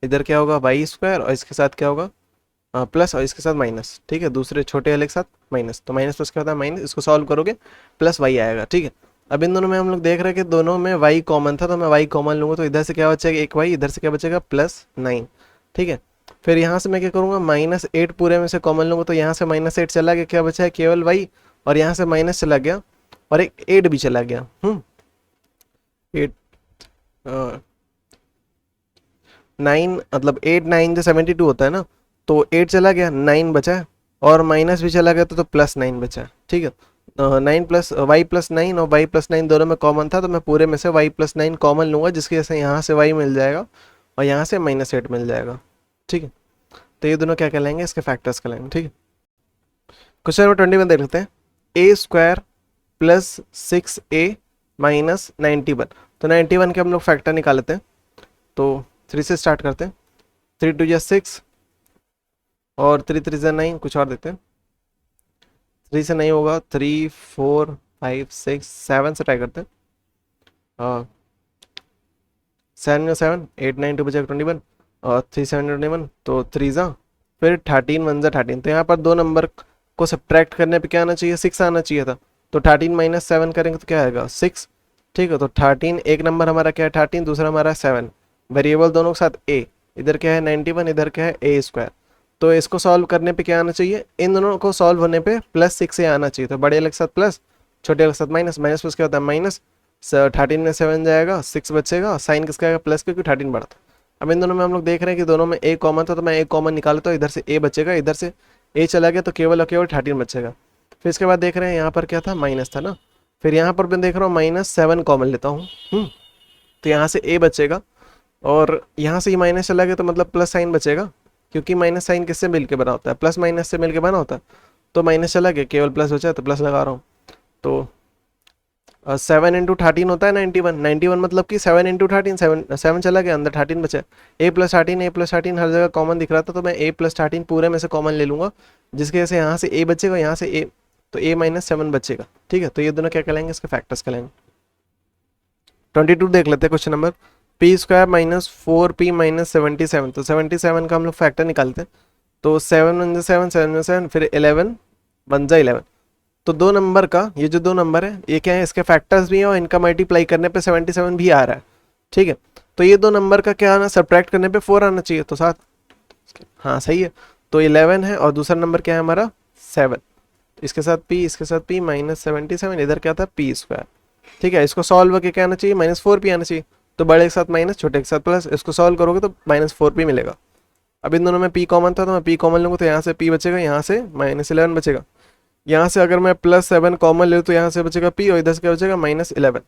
इधर क्या होगा वाई स्क्वायर, और इसके साथ क्या होगा प्लस, और इसके साथ माइनस। ठीक है, दूसरे छोटे वाले के साथ माइनस, तो माइनस प्लस क्या होता है माइनस, इसको सॉल्व करोगे प्लस वाई आएगा। ठीक है, अब इन दोनों में हम लोग देख रहे हैं कि दोनों में वाई कॉमन था, तो मैं वाई कॉमन लूँगा, तो इधर से क्या बचेगा एक वाई, इधर से क्या बचेगा +9। ठीक है, फिर यहाँ से मैं क्या करूँगा -8 पूरे में से कॉमन लूँगा, तो यहाँ से -8 चला गया, क्या बचा है केवल वाई, और यहाँ से माइनस चला गया और एक 8 भी चला गया। 8 9 मतलब 8 9 जो 72 होता है ना, तो 8 चला गया, 9 बचा है, और माइनस भी चला गया तो +9 बचा है। ठीक है, 9 प्लस वाई प्लस 9 और वाई प्लस 9 दोनों में कॉमन था, तो मैं पूरे में से वाई प्लस 9 कॉमन लूँगा, जिसकी वजह से यहाँ से वाई मिल जाएगा और यहाँ से -8 मिल जाएगा। ठीक है, तो ये दोनों क्या कहलाएंगे, इसके फैक्टर्स कहलाएंगे। ठीक है, क्वेश्चन नंबर 21 देख लेते हैं। ए स्क्वायर प्लस 6a माइनस 91, तो 91 के हम लोग फैक्टर निकाल लेते हैं। तो 3 से स्टार्ट करते हैं। 3 2 जा 6 और 3 3 जा 9, कुछ और देते हैं। 3 से नहीं होगा, 3 4 5 6 7 से ट्राई करते हैं। 7 7 8 9 2 बचेगा 21 और 3 7 21, तो 3 जा फिर 13 1 जा 13। तो यहाँ पर दो नंबर को सब्ट्रैक्ट करने पे क्या आना चाहिए, 6 आना चाहिए था। तो 13 माइनस 7 करेंगे तो क्या आएगा, 6। ठीक है, तो 13 एक नंबर हमारा क्या है 13, दूसरा हमारा 7। वेरिएबल दोनों के साथ a, इधर क्या है 91, इधर क्या है a स्क्वायर। तो इसको सॉल्व करने पे क्या आना चाहिए, इन दोनों को सॉल्व होने पे +6 से आना चाहिए। तो बड़े वाले के साथ प्लस, छोटे वाले के साथ माइनस, माइनस प्लस क्या होता है माइनस। 13 में 7 जाएगा, 6 बचेगा, साइन किसका आएगा प्लस, क्योंकि 13 बढ़ता। अब इन दोनों में हम लोग देख रहे हैं कि दोनों में a कॉमन था, तो मैं a कॉमन निकालता हूँ। इधर से a बचेगा, इधर से a चला गया, तो केवल और केवल 13 बचेगा। फिर इसके बाद देख रहे हैं यहाँ पर क्या था, माइनस था ना। फिर यहाँ पर मैं देख रहा हूँ -7 कॉमन लेता हूँ। तो यहाँ से a बचेगा और यहाँ से ये माइनस चला गया, तो मतलब प्लस साइन बचेगा, क्योंकि माइनस साइन किससे मिलके बना होता है, प्लस माइनस से मिलके बना होता है। तो माइनस चला गया, केवल प्लस बचा, तो प्लस लगा रहा हूँ। तो 7 × 13 होता है 91। 91 मतलब कि 7 × 13, 7 चला गया, अंदर 13 बचा। a + 13 a + 13 हर जगह कॉमन दिख रहा था, तो मैं a + 13 पूरे में से कॉमन ले लूंगा, जिसकी वजह से यहाँ से a बचेगा, यहाँ से a, तो a - 7 बचेगा। ठीक है, तो ये दोनों क्या कहलाएंगे, इसके फैक्टर्स कहलाएंगे। 22 देख लेते हैं क्वेश्चन नंबर। p² - 4p - 77, तो 77 का हम लोग फैक्टर निकालते हैं। तो 7 1 7 7 7, फिर 11 1 11। तो दो नंबर का, ये जो दो नंबर है ये क्या है, इसके फैक्टर्स भी हैं और इनका मल्टीप्लाई करने पे 77 भी आ रहा है। ठीक है, तो ये दो नंबर का क्या आना, सब्ट्रैक्ट करने पे 4 आना चाहिए, तो 7। हाँ सही है, तो 11 है और दूसरा नंबर क्या है हमारा 7। इसके साथ p, इसके साथ p -77, इधर क्या था p²। ठीक है, इसको सॉल्व करके क्या आना चाहिए, -4p आना चाहिए। तो बड़े के साथ माइनस, छोटे के साथ प्लस, इसको सॉल्व करोगे तो -4p मिलेगा। अब इन दोनों में p कॉमन था, तो मैं p कॉमन लूँगा, तो यहाँ से p बचेगा, यहाँ से -11 बचेगा। यहाँ से अगर मैं +7 कॉमन ले तो यहाँ से बचेगा p और इधर से क्या बचेगा -11।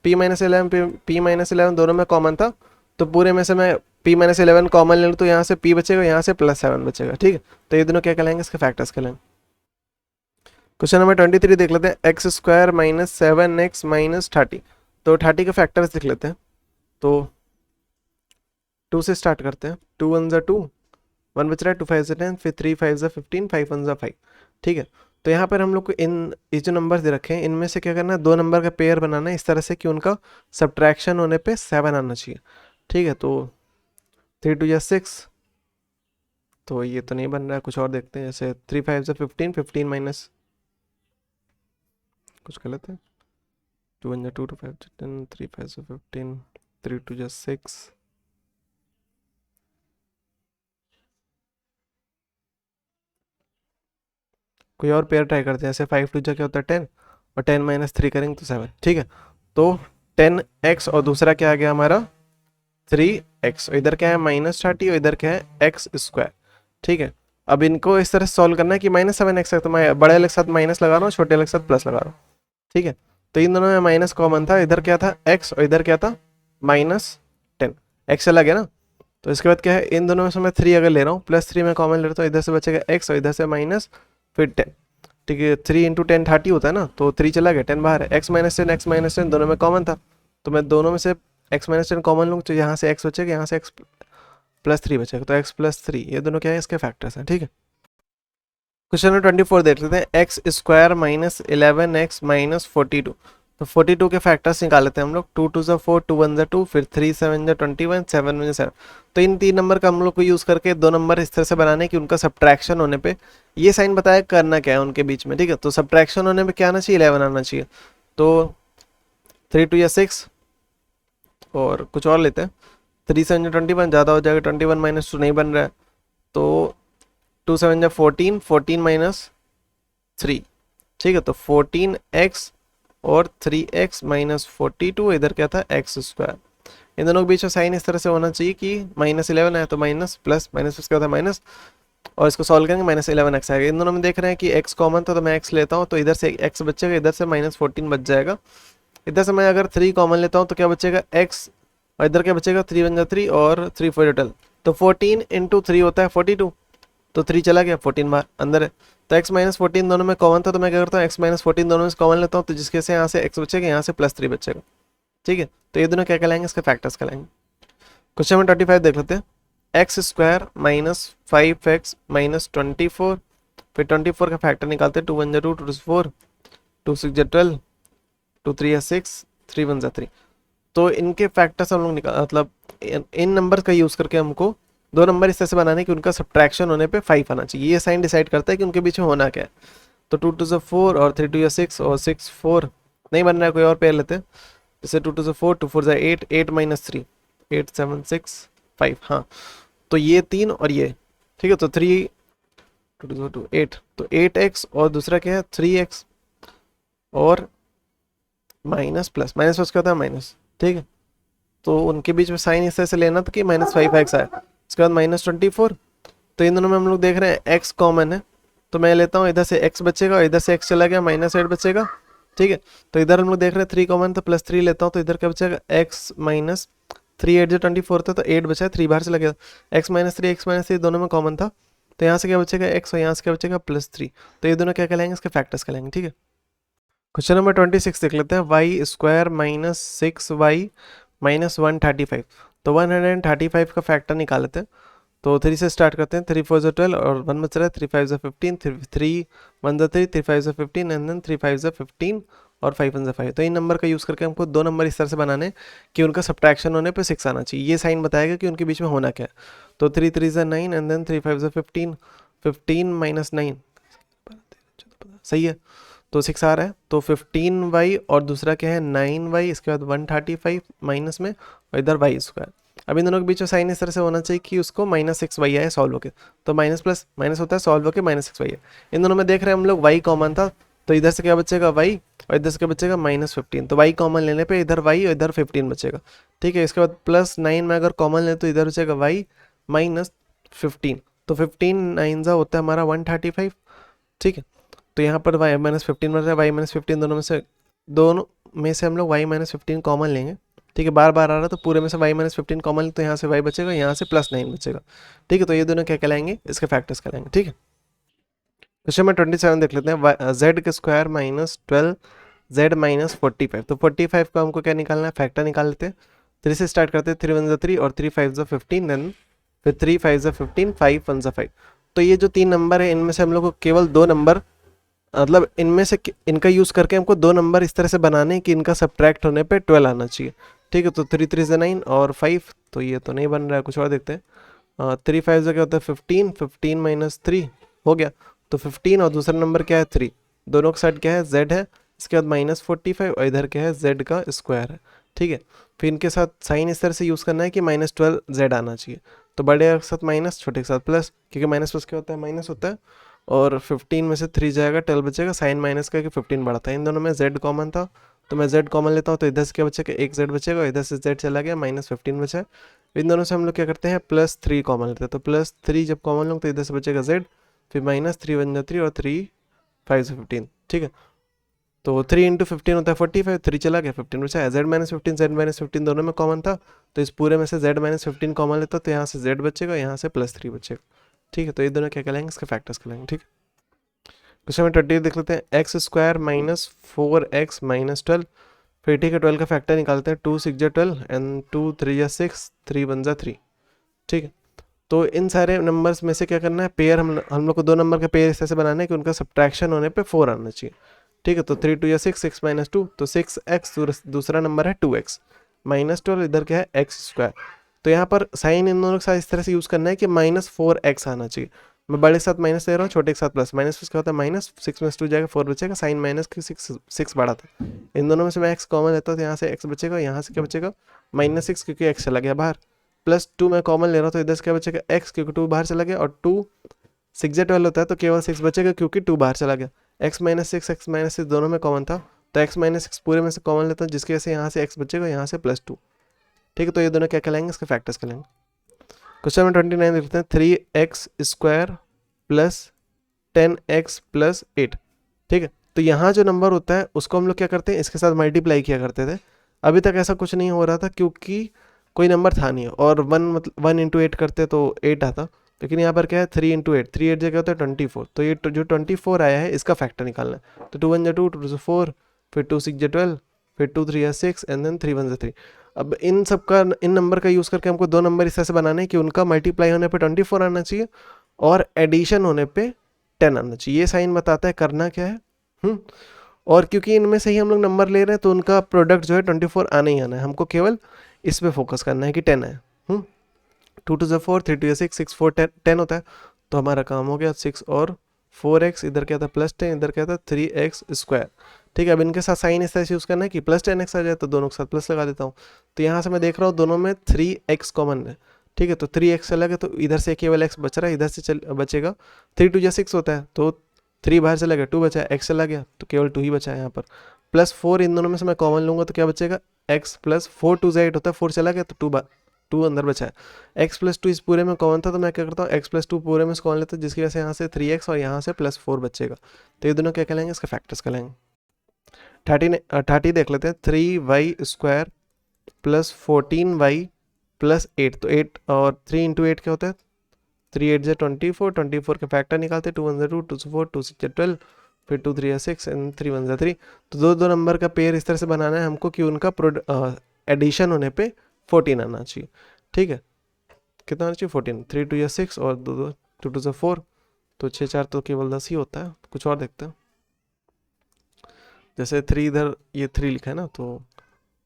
p - 11 दोनों में कॉमन था, तो पूरे में से मैं p - 11 कॉमन ले लूँ, तो यहाँ से p बचेगा, यहाँ से +7 बचेगा। ठीक है, तो ये दोनों क्या कहलाएंगे, इसके फैक्टर्स कहलाएंगे। क्वेश्चन नंबर 23 देख लेते हैं। x² - 7x - 30, तो 30 के फैक्टर्स देख लेते हैं। तो 2 से स्टार्ट करते हैं। 2 1 जा 2, 1 बच रहा है, 2 5 जा 10, फिर 3 5 जा 15, 5 1 जा 5। ठीक है, तो यहाँ पर हम लोग को ये जो नंबर दे रखे हैं इनमें से क्या करना है, दो नंबर का पेयर बनाना है इस तरह से कि उनका सब्ट्रैक्शन होने पे 7 आना चाहिए। ठीक है, तो 3 2 जा 6, तो ये तो नहीं बन रहा है, कुछ और देखते हैं। जैसे 3 5 जा 15, 15 माइनस कुछ गलत है, 2 1 जा 2, 2 5 जा 10, 3 5 जा 15, 3 2 जा 6, कोई और पेयर ट्राई करते हैं। जैसे 5 2 जा क्या होता है 10, और 10 - 3 करेंगे तो 7। ठीक है, तो 10x और दूसरा क्या आ गया हमारा 3x, और इधर क्या है -30 और इधर क्या है x²। ठीक है, अब इनको इस तरह से सॉल्व करना है कि -7x है, तो मैं बड़े वाले के साथ माइनस लगा रहा हूँ, छोटे वाले के साथ प्लस लगा रहा हूँ। ठीक है, तो इन दोनों में माइनस कॉमन था, इधर क्या था x और इधर क्या था -10, x चला गया ना। तो इसके बाद क्या है, इन दोनों में से मैं 3 अगर ले रहा हूँ, +3 में कॉमन ले रहा हूँ, इधर से बचेगा x और इधर से माइनस फिर 10। ठीक है, 3 × 10 30 होता है ना, तो 3 चला गया, 10 बाहर है। x - 10 x - 10 दोनों में कॉमन था, तो मैं दोनों में से x - 10 कॉमन लूँ, तो यहाँ से x बचेगा, यहाँ से x +3 बचेगा, तो x + 3 ये दोनों क्या है, इसके फैक्टर्स हैं। ठीक है, क्वेश्चन नंबर 24 देख लेते हैं। x² - 11x - 42, तो 42 के फैक्टर्स निकाल लेते हैं हम लोग। 2 2 जा 4, 2 1 जा 2, फिर 3 7 जा 21, 7 1 जा 7। तो इन तीन नंबर का हम लोग को यूज़ करके दो नंबर इस तरह से बनाने कि उनका सब्ट्रैक्शन होने पे ये साइन बताया करना क्या है उनके बीच में। ठीक है, तो सब्ट्रैक्शन होने पे क्या आना चाहिए, 11 आना चाहिए। तो 3 2 या 6 और कुछ और लेते हैं। 3 7 जा 21, ज़्यादा हो जाएगा, 21 - 2 नहीं बन रहा है, तो 2 7 जा 14, 14 - 3। ठीक है, तो 14x और 3x - 42, इधर क्या था x²। इन दोनों के बीच में साइन इस तरह से होना चाहिए कि -11 है, तो माइनस प्लस माइनस उसके बाद माइनस, और इसको सॉल्व करेंगे -11x आएगा। इन दोनों में देख रहे हैं कि x कॉमन था, तो मैं x लेता हूँ, तो इधर से x बचेगा, इधर से -14 बच जाएगा। इधर से मैं अगर 3 कॉमन लेता हूँ तो क्या बचेगा x, और इधर क्या बचेगा 3 1 जा 3 और 3 4 12, तो 14 × 3 होता है 42। तो 3 चला गया, 14 बाहर अंदर है। तो x माइनस 14 दोनों में कॉमन था, तो मैं क्या करता हूँ x माइनस 14 दोनों में कॉमन लेता हूँ, तो जिसके से यहाँ से x बचेगा, यहाँ से +3 बचेगा। ठीक है, तो ये दोनों क्या कहलाएंगे, इसके फैक्टर्स कहलाएंगे। क्वेश्चन नंबर 25 देख लेते हैं। X square minus 5x minus 24, फिर 24 का फैक्टर निकालते हैं। 2 1 2, 2 4, 2 6 12, 2 3 6, 3 1 3। तो इनके फैक्टर्स हम लोग निकाल, मतलब इन नंबर का यूज़ करके हमको दो नंबर इस तरह से बनाने कि उनका सब्ट्रैक्शन होने पे 5 आना चाहिए। ये साइन डिसाइड करता है कि उनके बीच में होना क्या है। तो 2 2 4 और 3 2 6 और 6 4 नहीं बन रहा है, कोई और पेयर लेते हैं। जैसे 2 2 4, 2 4 8, 8 माइनस 3, 8 7 6 5। हाँ, तो ये 3 और ये, ठीक है। तो 3 2 2 8, तो 8x और दूसरा क्या है 3x और माइनस प्लस, माइनस प्लस क्या होता है माइनस, ठीक है। तो उनके बीच में साइन इस तरह से लेना था कि -5x आए। उसके बाद -24, तो इन दोनों में हम लोग देख रहे हैं x कॉमन है, तो मैं लेता हूँ इधर से x बचेगा और इधर से x चला गया, -8 बचेगा। ठीक है, तो इधर हम लोग देख रहे हैं 3 कॉमन, तो +3 लेता हूँ, तो इधर क्या बचेगा x माइनस 3, 8 जो 24 था, तो 8 बचा है, 3 बाहर से लगेगा। x माइनस 3 दोनों में कॉमन था, तो यहाँ से क्या बचेगा x और यहाँ से क्या बचेगा +3। तो ये दोनों क्या कहलाएंगे, इसके फैक्टर्स कहलाएंगे। ठीक है, क्वेश्चन नंबर 26 देख लेते हैं। Y square minus 6y minus 135, तो 135 का फैक्टर निकाल लेते हैं। तो 3 से स्टार्ट करते हैं। 3 4 जो 12 और 1 बच रहा है, 3 5 जो 15, 3 1 जो 3, 3 5 जो 15 एंड देन 3 5 जो 15 और 5 1 जो 5। तो इन नंबर का यूज़ करके हमको दो नंबर इस तरह से बनाने हैं कि उनका सब्ट्रैक्शन होने पे 6 आना चाहिए। ये साइन बताएगा कि उनके बीच में होना क्या है। तो 3 3 जो 9 एंड देन 3 5 जो 15, 15 माइनस 9 सही है, तो 6 आ रहा है। तो 15y और दूसरा क्या है 9y, इसके बाद 135 माइनस में और इधर y स्क्वायर। अब इन दोनों के बीच में साइन इस तरह से होना चाहिए कि उसको -6y आए सॉल्व होके, तो माइनस प्लस माइनस होता है सॉल्व होके -6y है। इन दोनों में देख रहे हैं हम लोग y कॉमन था, तो इधर से क्या बचेगा y और इधर से क्या बचेगा -15। तो y कॉमन लेने पे इधर y और इधर 15 बचेगा। ठीक है, इसके बाद +9 में अगर कॉमन ले तो इधर बचेगा y -15, तो 15 9 जा होता है हमारा 135। ठीक है, तो यहाँ पर y -15 बन रहा है, y -15 दोनों में से हम लोग y -15 कॉमन लेंगे। ठीक है, बार बार आ रहा है, तो पूरे में से y -15 कॉमन, तो यहाँ से y बचेगा, यहाँ से +9 बचेगा। ठीक है, तो ये दोनों क्या कहलाएंगे, इसके फैक्टर्स कहलाएंगे। ठीक है, क्वेश्चन में 27 देख लेते हैं। z का स्क्वायर -12 z -45, तो 45 का हमको क्या निकालना है, फैक्टर निकाल लेते हैं। 3 से स्टार्ट करते हैं। 3 1 3 और 3 5 15, देन फिर 3 5 15, 5 1 5। तो ये जो 3 नंबर है, इनमें से हम लोग को केवल 2 नंबर, मतलब इनमें से इनका यूज़ करके हमको 2 नंबर इस तरह से बनाने कि इनका सब्ट्रैक्ट होने पे 12 आना चाहिए। ठीक है, तो 3 3 से 9 और 5, तो ये तो नहीं बन रहा है, कुछ और देखते हैं। 3 5 से क्या होता है 15, 15 माइनस 3 हो गया, तो 15 और दूसरा नंबर क्या है 3, दोनों का साइड क्या है z है। इसके बाद -45 और इधर क्या है z का स्क्वायर है। ठीक है, फिर इनके साथ साइन इस तरह से यूज़ करना है कि -12 z आना चाहिए। तो बड़े के साथ माइनस, छोटे के साथ प्लस, क्योंकि माइनस प्लस क्या होता है माइनस होता है। और 15 में से 3 जाएगा, 12 बचेगा, साइन माइनस करके 15 बढ़ा था। इन दोनों में z कॉमन था, तो मैं z कॉमन लेता हूँ, तो इधर से क्या बचेगा, एक z बचेगा, इधर से z चला गया, -15 बचा है। इन दोनों से हम लोग क्या करते हैं +3 कॉमन लेते हैं। तो +3 जब कॉमन लो तो इधर से बचेगा z, फिर -3 1 जा 3 और 3 5 15। ठीक है, तो 3 × 15 होता है 45, 3 चला गया, 15 बचा है। z -15 दोनों में कॉमन था, तो इस पूरे में से z -15 कॉमन लेता, तो यहाँ से z बचेगा, यहाँ से +3 बचेगा। ठीक है, तो ये दोनों क्या कहलाएंगे, इसके फैक्टर्स कहलाएंगे। ठीक है, क्वेश्चन में 20 देख लेते हैं। एक्स स्क्वायर -4x -12, फिर ठीक है 12 का फैक्टर निकालते हैं। 2 6 जा 12 एंड 2 3 जा 6, 3 1 जा 3। ठीक है, तो इन सारे नंबर्स में से क्या करना है, पेयर हम लोग को 2 नंबर का पेयर इस तरह से बनाना है कि उनका सब्ट्रैक्शन होने पे 4 आना चाहिए। ठीक है, तो 3 2 या 6, 6 - 2, तो 6x, दूसरा नंबर है 2x, -12 इधर क्या है x स्क्वायर। तो यहाँ पर साइन इन दोनों के साथ इस तरह से यूज़ करना है कि -4x आना चाहिए। मैं बड़े के साथ माइनस ले रहा हूँ, छोटे के साथ प्लस। माइनस क्या होता है माइनस, 6 में से 2 जाएगा 4 बचेगा, साइन माइनस की 6 बढ़ा था। इन दोनों में से मैं x कॉमन लेता हूँ, तो यहाँ से x बचेगा, यहाँ से क्या बचेगा -6, क्योंकि x चला गया बाहर। +2 मैं कॉमन ले रहा हूँ, तो इधर से क्या बचेगा x, क्योंकि 2 बाहर चला गया, और 2 6 या 12 होता है, तो केवल 6 बचेगा क्योंकि 2 बाहर चला गया। x -6 x -6 दोनों में कॉमन था, तो x -6 पूरे में से कॉमन लेता हूँ, जिसकी वजह से यहाँ से x बचेगा, यहाँ से +2। ठीक है, तो ये दोनों क्या कहलाएंगे, इसके फैक्टर्स कहलाएंगे। क्वेश्चन में 29 देखते हैं। 3x square plus 10x plus 8। ठीक है, तो यहाँ जो नंबर होता है उसको हम लोग क्या करते हैं, इसके साथ मल्टीप्लाई किया करते थे। अभी तक ऐसा कुछ नहीं हो रहा था क्योंकि कोई नंबर था नहीं, और 1 मतलब 1 × 8 करते तो 8 आता, लेकिन यहाँ पर क्या है 3 इंटू एट, 3 8 क्या होता है 24, तो ये जो 24 आया है इसका फैक्टर निकालना है। तो 2 1 जा 2, 2 2 जा 4, फिर 2 6 जा 12, फिर 2 3 जा 6 एंड देन 3 1 जा 3। अब इन सब का, इन नंबर का यूज़ करके हमको दो नंबर इस तरह से बनाने हैं कि उनका मल्टीप्लाई होने पे 24 आना चाहिए और एडिशन होने पे 10 आना चाहिए। ये साइन बताता है करना क्या है। और क्योंकि इनमें से ही हम लोग नंबर ले रहे हैं तो उनका प्रोडक्ट जो है 24 आना ही आना है, हमको केवल इस पे फोकस करना है कि 10 है। 2 2 जा 4, 3 2 जा 6, 6 4 10 होता है, तो हमारा काम हो गया। 6 और 4x, इधर क्या था प्लस 10, इधर क्या था 3x स्क्वायर। ठीक है, अब इनके साथ साइन इस तरह से यूज़ करना है कि प्लस 10x आ जाए, तो दोनों के साथ प्लस लगा देता हूँ। तो यहाँ से मैं देख रहा हूँ दोनों में 3x कॉमन है। ठीक है, तो 3x चला गया, तो इधर से केवल x बच रहा है, इधर से बचेगा 3 2 जा 6 होता है, तो 3 बाहर चला गया, 2 बचा, x चला गया, तो केवल 2 ही बचा है यहाँ पर। प्लस 4 इन दोनों में से मैं कॉमन लूँगा तो क्या बचेगा x प्लस 4 2 जा 8 होता है, 4 चला गया तो 2 अंदर बचा है। x प्लस 2 इस पूरे में कॉमन था, तो मैं क्या करता हूँ x प्लस 2 पूरे में कॉमन लेता हूँ, जिसकी वजह से यहाँ से 3x और यहाँ से प्लस 4 बचेगा। तो ये दोनों क्या कहलाएंगे, इसके फैक्टर्स कहलाएंगे। 30 देख लेते हैं। 3y square plus 14y plus 8, तो 8 और 3 इंटू 8 क्या होता है 3 8 जा 24, 24 के फैक्टर निकालते 2 1 जा 2, 2 से 4, 2 6 जा 12, फिर 2 3 जा 6 एंड 3 1 जा 3। तो दो नंबर का पेयर इस तरह से बनाना है हमको कि उनका एडिशन होने पे 14 आना चाहिए। ठीक है, कितना आना चाहिए 14, 3 2 या 6 और 2 2 से 4, तो 6 4 तो केवल 10 ही होता है। कुछ और देखते हैं, जैसे 3 इधर ये 3 लिखा है ना, तो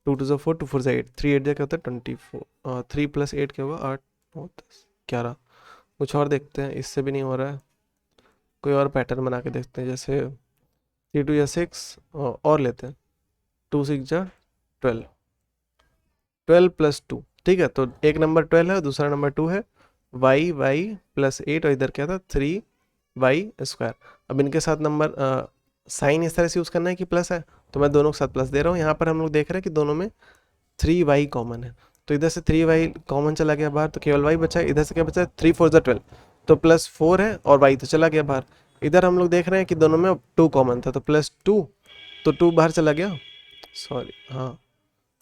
2 2 से 4, 2 4 से 8, 3 8 क्या होता है 24, 3 प्लस 8 क्या होगा 8 9 10 11। कुछ और देखते हैं, इससे भी नहीं हो रहा है, कोई और पैटर्न बना के देखते हैं। जैसे 3 2 या 6 और लेते हैं, 2 6 जा 12, 12 प्लस 2। ठीक है, तो एक नंबर 12 है, दूसरा नंबर 2 है, y प्लस 8 और इधर क्या था 3y स्क्वायर। अब इनके साथ नंबर साइन इस तरह से यूज़ करना है कि प्लस है, तो मैं दोनों के साथ प्लस दे रहा हूँ। यहाँ पर हम लोग देख रहे हैं कि दोनों में 3y कॉमन है, तो इधर से 3y कॉमन चला गया बाहर, तो केवल y बचा है। इधर से क्या बचा है 3 4 जा 12, तो प्लस 4 है और y तो चला गया बाहर। इधर हम लोग देख रहे हैं कि दोनों में 2 कॉमन था, तो प्लस 2, तो 2 बाहर चला गया, सॉरी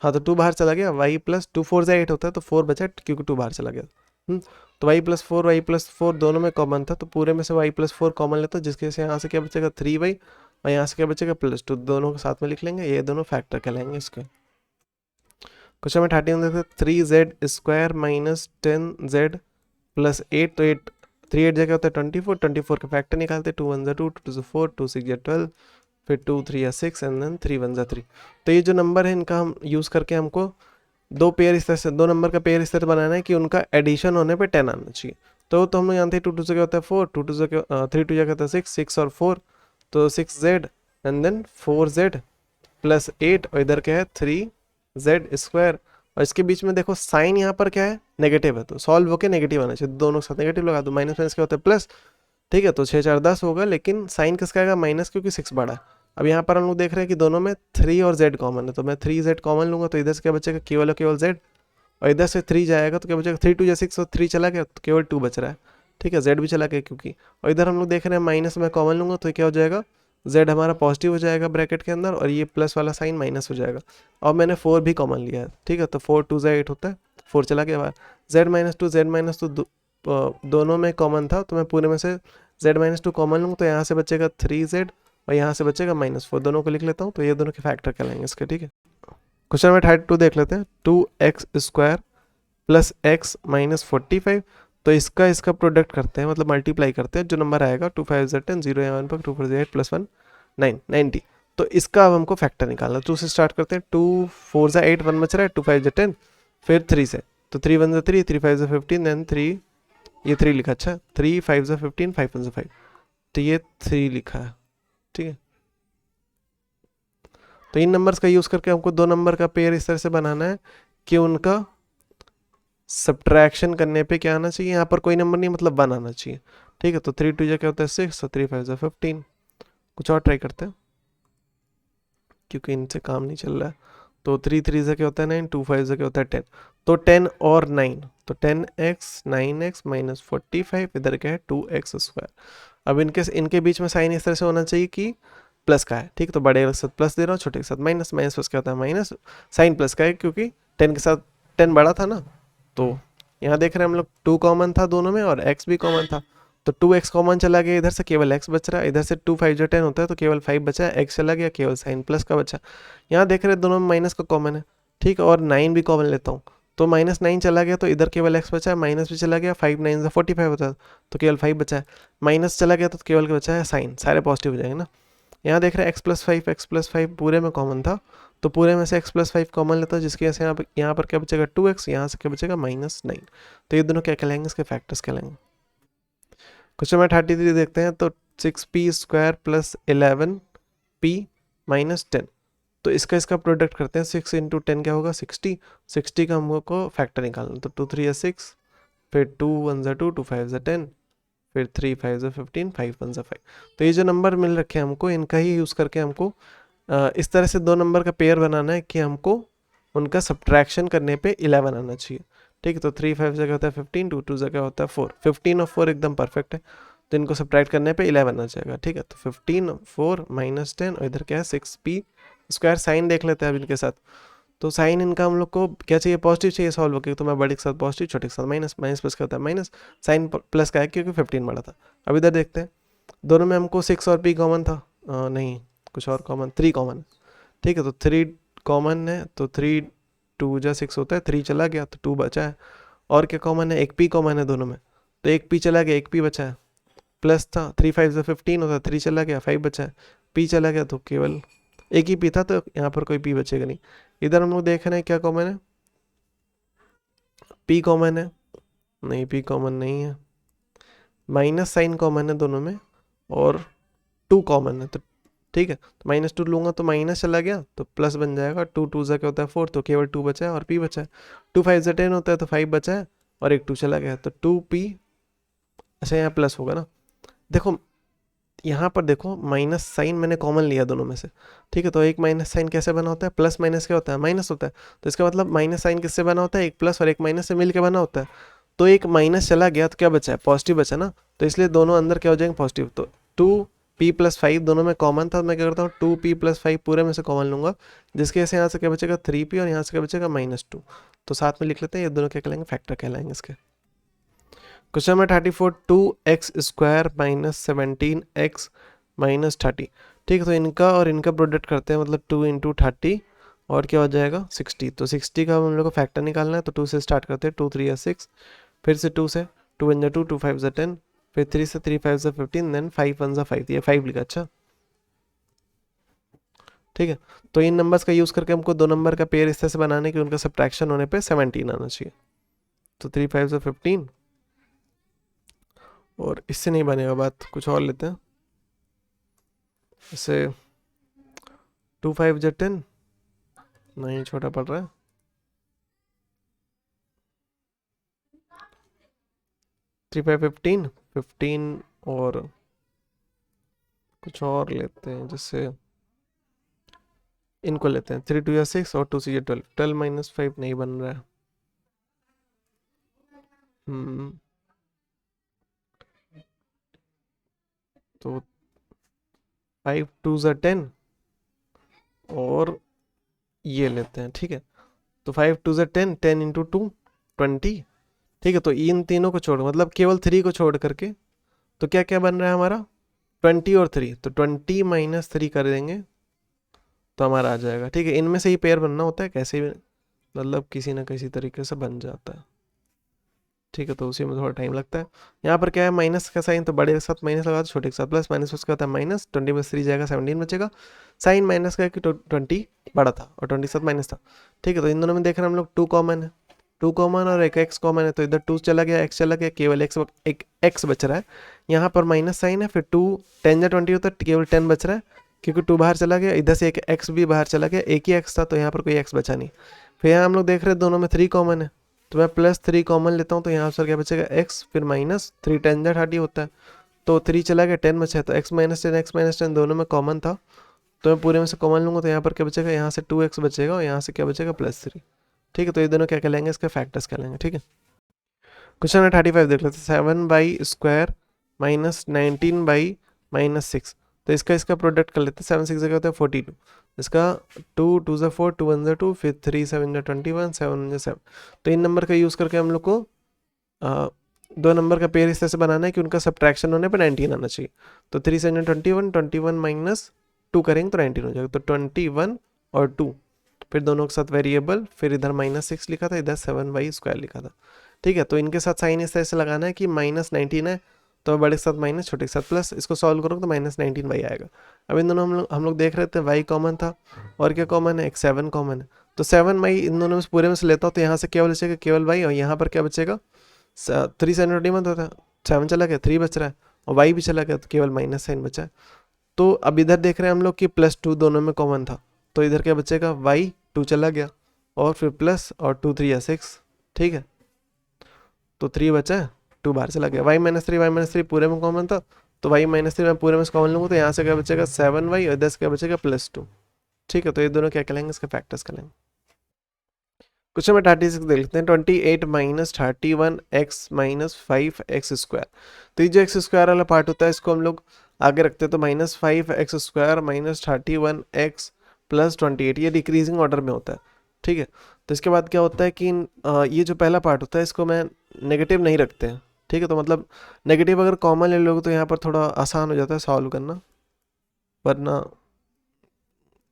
हाँ तो 2 बाहर चला गया। y प्लस 2 4 जा 8 होता है, तो 4 बचा क्योंकि 2 बाहर चला गया। तो y प्लस 4 दोनों में कॉमन था, तो पूरे में से y प्लस 4 कॉमन लेता हूँ, जिसके से यहाँ से क्या बचेगा 3y और यहाँ से क्या बचेगा प्लस 2, दोनों को साथ में लिख लेंगे, ये दोनों फैक्टर कहलाएंगे इसके। क्वेश्चन में 30 देखते हैं, 3z square minus 10z plus 8, तो 8 3 8 जगह होता है 24, 24 का फैक्टर निकालते 2 1 जा 2, 2 से 4, 2 6 जा 12, फिर 2 3 या 6 एंड देन 3 1 जा 3। तो ये जो नंबर है इनका हम यूज़ करके हमको दो पेयर इस तरह से, दो नंबर का पेयर इस तरह बनाना है कि उनका एडिशन होने पे 10 आना चाहिए। तो हम लोग जानते हैं 2 2 से क्या होता है 4, 2 2 से 3 2 क्या होता है 6, 6 और 4, तो 6z and then 4z plus 8 और इधर क्या है 3z स्क्वायर। और इसके बीच में देखो साइन यहाँ पर क्या है नेगेटिव है, तो सॉल्व होकर नेगेटिव आना चाहिए, दोनों के साथ नेगेटिव लगा दो। माइनस माइनस क्या होता है प्लस। ठीक है, तो 6 4 10 होगा, लेकिन साइन किसका आएगा माइनस, क्योंकि 6 बड़ा है। अब यहाँ पर हम लोग देख रहे हैं कि दोनों में 3 और z कॉमन है, तो मैं 3z कॉमन लूंगा, तो इधर से क्या बचेगा केवल और केवल z, और इधर से 3 जाएगा तो क्या बचेगा 3 2 या 6 और 3 चला गया, तो केवल 2 बच रहा है। ठीक है, z भी चला गया क्योंकि, और इधर हम लोग देख रहे हैं माइनस में कॉमन लूंगा तो क्या हो जाएगा z हमारा पॉजिटिव हो जाएगा ब्रैकेट के अंदर, और ये प्लस वाला साइन माइनस हो जाएगा। और मैंने 4 भी कॉमन लिया है। ठीक है, तो 4 2 8 होता है, 4 चला गया बाहर। z माइनस टू दोनों में कॉमन था, तो मैं पूरे में से z-2 कॉमन लूँगा, तो यहाँ से बचेगा 3z और यहाँ से बचेगा -4, दोनों को लिख लेता हूँ, तो ये दोनों के फैक्टर कहलाएंगे इसके। ठीक है, क्वेश्चन नंबर 32 देख लेते हैं। 2x square plus x minus 45, तो इसका प्रोडक्ट करते हैं, मतलब मल्टीप्लाई करते हैं। जो नंबर आएगा 2 5 z 10, 0 या 1 पर 2 4 8 प्लस 1 9 90, तो इसका अब हमको फैक्टर निकालना। 2 से स्टार्ट करते हैं, 2 4 जा 8 1 बच रहा है, 2 5 जा 10, फिर 3 से, तो 3 1 जा 3, 3 5 जा 15 एंड 3, ये 3 लिखा, अच्छा 3 5 जा 15, 5 1 जा 5, तो ये 3 लिखा है। ठीक है, तो इन नंबर्स का यूज़ करके हमको दो नंबर का पेयर इस तरह से बनाना है कि उनका सब्ट्रैक्शन करने पे क्या आना चाहिए, यहाँ पर कोई नंबर नहीं, मतलब 1 आना चाहिए। ठीक है, तो 3 2 जा क्या होता है 6, तो 3 5 जा 15। कुछ और ट्राई करते हैं क्योंकि इनसे काम नहीं चल रहा है। तो 3 3 से क्या होता है 9, 2 5 से क्या होता है 10, तो 10 और 9, तो 10x 9x माइनस 45, इधर क्या है 2x स्क्वायर। अब इनके बीच में साइन इस तरह से होना चाहिए कि प्लस का है। ठीक, तो बड़े के साथ प्लस दे रहा हूँ, छोटे के साथ माइनस, माइनस प्लस क्या होता है माइनस, साइन प्लस का है क्योंकि 10 के साथ 10 बड़ा था ना, तो यहाँ देख रहे हैं हम लोग 2 कॉमन था दोनों में और x भी कॉमन था, तो 2x कॉमन चला गया इधर से, केवल x बच रहा है। इधर से 2 5 जो 10 होता है तो केवल 5 बचा है, x चला गया, केवल साइन प्लस का बचा। यहाँ देख रहे हैं दोनों में माइनस का कॉमन है, ठीक है, और 9 भी कॉमन लेता हूँ तो -9 चला गया तो इधर केवल x बचा है, माइनस भी चला गया, 5 9 45 होता है तो केवल 5 बचा है, माइनस चला गया तो केवल बचा है साइन, सारे पॉजिटिव हो जाएंगे ना। यहाँ देख रहे हैं x+5 पूरे में कॉमन था तो पूरे में से x+5 कॉमन लेता है, जिसकी वजह से यहाँ पर क्या बचेगा 2x, यहाँ से क्या बचेगा -9। तो ये दोनों क्या कहलाएंगे, इसके फैक्टर्स कहलाएंगे। क्वेश्चन नंबर 33 देखते हैं, तो 6p² + 11p - 10, तो इसका प्रोडक्ट करते हैं। 6 × 10 क्या होगा 60, 60 का हमको फैक्टर निकालना, तो 2 3 6, फिर 2 1 2, 2 5 10, फिर 3 5 15, 5 1 5। तो ये जो नंबर मिल रखे हैं हमको, इनका ही यूज़ करके हमको इस तरह से दो नंबर का पेयर बनाना है कि हमको उनका सब्ट्रैक्शन करने पे 11 आना चाहिए, ठीक है। तो 3 5 जगह होता है 15, 2 2 जगह होता है 4, 15 और 4 एकदम परफेक्ट है, तो इनको सब्ट्रैक्ट करने पे 11 आ जाएगा, ठीक है। तो 15 4 -10 और इधर क्या है 6p²। साइन देख लेते हैं अब इनके साथ, तो साइन इनका हम लोग को क्या चाहिए, पॉजिटिव चाहिए सॉल्व होकर, तो मैं बड़े के साथ पॉजिटिव, छोटे के साथ माइनस, माइनस प्लस का होता है माइनस, साइन प्लस का है क्योंकि 15 बड़ा था। अब इधर देखते हैं, दोनों में हमको 6 और p कॉमन था, नहीं कुछ और कॉमन, 3 कॉमन, ठीक है। तो 3 कॉमन है, तो 3 2 जा 6 होता है, 3 चला गया तो 2 बचा है। और क्या कॉमन है, एक p कॉमन है दोनों में, तो एक p चला गया, एक p बचा है, प्लस था 3 5 जा 15 होता है, 3 चला गया 5 बचा है, p चला गया तो केवल एक ही p था, तो यहाँ पर कोई p बचेगा नहीं। इधर हम लोग देख रहे हैं क्या कॉमन है, p कॉमन है, नहीं p कॉमन नहीं है, माइनस साइन कॉमन है दोनों में, और 2 कॉमन है, तो ठीक है। तो -2 लूँगा तो माइनस चला गया तो प्लस बन जाएगा, 2 2 क्या होता है 4, तो केवल 2 बचा है और p बचा है, 2 5 10 होता है तो 5 बचा है और एक 2 चला गया, तो 2p, अच्छा यहाँ प्लस होगा ना, देखो यहाँ पर देखो माइनस साइन मैंने कॉमन लिया दोनों में से, ठीक है। तो एक माइनस साइन कैसे बना होता है, प्लस माइनस क्या होता है, माइनस होता है, तो इसका मतलब माइनस साइन किससे बना होता है, एक प्लस और एक माइनस से मिल के बना होता है। तो एक माइनस चला गया तो क्या बचा है, पॉजिटिव बचा ना, तो इसलिए दोनों अंदर क्या हो जाएंगे, पॉजिटिव। तो 2p + 5 दोनों में कॉमन था, तो मैं क्या करता हूँ 2p + 5 पूरे में से कॉमन लूंगा, जिसकी वजह से यहाँ से क्या बचेगा 3p और यहाँ से क्या बचेगा -2, तो साथ में लिख लेते हैं, ये दोनों क्या कहलाएंगे, फैक्टर कहलाएंगे इसके। क्वेश्चन नंबर 34, 2x² - 17x - 30, ठीक है। तो इनका और इनका प्रोडक्ट करते हैं, मतलब 2 × 30 और क्या हो जाएगा 60, तो 60 का हम लोग को फैक्टर निकालना है, तो 2 से स्टार्ट करते हैं, 2 3 6, फिर से 2 से, 2 1 2, 2 5 10, फिर 3 से, 3 5 15, देन 5 1 5, ये 5 लिखा, अच्छा ठीक है। तो इन नंबर्स का यूज़ करके हमको दो नंबर का पेयर इस तरह से बनाने की उनका सब्ट्रैक्शन होने पे 17 आना चाहिए, तो 3 5 15, और इससे नहीं बनेगा बात, कुछ और लेते हैं, जैसे 2 5 10, नहीं छोटा पड़ रहा है, 3 5 15, 15 और कुछ और लेते हैं, जैसे इनको लेते हैं, 3 2 या 6 और 2 6 12, 12 - 5 नहीं बन रहा है, तो 5 2 10 और ये लेते हैं, ठीक है। तो 5 2 10, 10 × 2 20, ठीक है। तो इन तीनों को छोड़, मतलब केवल 3 को छोड़ करके, तो क्या क्या बन रहा है हमारा 20 और 3, तो 20 - 3 कर देंगे तो हमारा आ जाएगा, ठीक है। इनमें से ही पेयर बनना होता है, कैसे भी मतलब किसी ना किसी तरीके से बन जाता है, ठीक है। तो उसी में थोड़ा टाइम लगता है। यहाँ पर क्या है, माइनस का साइन, तो बड़े के साथ माइनस लगा दो, छोटे के साथ प्लस, माइनस उसका होता है माइनस, 20 में 3 जाएगा 17 बचेगा, साइन माइनस का है कि 20 बड़ा था और 20 के साथ माइनस था, ठीक है। तो इन दोनों में देख रहे हैं हम लोग 2 कॉमन है, 2 कॉमन और एक x कॉमन है, तो इधर 2 चला गया, x चला गया, केवल एक x बच रहा है। यहाँ पर माइनस साइन है, फिर 2 10 या 20 होता है, केवल 10 बच रहा है क्योंकि 2 बाहर चला गया, इधर से एक x भी बाहर चला गया, एक ही x था तो यहाँ पर कोई x बचा नहीं। फिर यहाँ हम लोग देख रहे हैं दोनों में 3 कॉमन है, तो मैं +3 कॉमन लेता हूँ, तो यहाँ पर क्या बचेगा x, फिर -3 10 या 30 होता है, तो 3 चला गया, 10 बचा है, तो x - 10 x - 10 दोनों में कॉमन था, तो मैं पूरे में से कॉमन लूँगा, तो यहाँ पर क्या बचेगा, यहाँ से 2x बचेगा और यहाँ से क्या बचेगा +3, ठीक है। तो ये दोनों क्या कहलाएंगे, इसके फैक्टर्स कहलाएंगे, ठीक है। क्वेश्चन नंबर 35 देख लेते हैं, 7/² - 19/-6, तो इसका प्रोडक्ट कर लेते हैं, 7 6 जगह होता है 42, इसका 2 2 4, 2 1 2, फिर 3 7 21, 7 1 7, तो इन नंबर का यूज़ करके हम लोग को दो नंबर का पेयर इस तरह से बनाना है कि उनका सब्ट्रैक्शन होने पे 19 आना चाहिए। तो 3 से 21, 21 माइनस 2 करेंगे तो 19 हो जाएगा। तो 21 और 2, फिर दोनों के साथ वेरिएबल, फिर इधर -6 लिखा था, इधर 7y² लिखा था। ठीक है, तो इनके साथ साइन इस तरह से लगाना है कि -19 है तो बड़े के साथ माइनस, छोटे के साथ प्लस। इसको सॉल्व करोगे तो -19y आएगा। अब इन दोनों हम लोग देख रहे थे y कॉमन था, और क्या कॉमन है, एक 7 कॉमन है। तो 7y इन दोनों में से पूरे में से लेता हूँ तो यहाँ से क्या बचेगा, केवल y, और यहाँ पर क्या बचेगा, 3 से 21 होता है, 7 चला गया, 3 बच रहा है, और y भी चला गया तो केवल माइनस साइन बचा है। तो अब इधर देख रहे हैं हम लोग कि +2 दोनों में कॉमन था, तो इधर क्या बचेगा, y 2 चला गया, और फिर प्लस, और 2 3 या 6, ठीक है, तो 3 बचा है, 2 बाहर चला गया, y-3 पूरे में कॉमन था, तो y-3 मैं पूरे में कॉमन लूँगा तो यहाँ से क्या बचेगा 7y, और इधर से क्या बचेगा +2। ठीक है, तो ये दोनों क्या कहलाएंगे, इसके फैक्टर्स कहलाएंगे। क्वेश्चन नंबर 36 देख लेते हैं। 28 माइनस 31 एक्स माइनस 5x²। तो ये जो x² वाला पार्ट होता है इसको हम लोग आगे रखते हैं, तो -5x² माइनस 31x प्लस 28, ये डिक्रीजिंग ऑर्डर में होता है। ठीक है, तो इसके बाद क्या होता है कि ये जो पहला पार्ट होता है इसको मैं नेगेटिव नहीं रखते हैं। ठीक है, तो मतलब नेगेटिव अगर कॉमन ले लोगे तो यहाँ पर थोड़ा आसान हो जाता है सॉल्व करना, वरना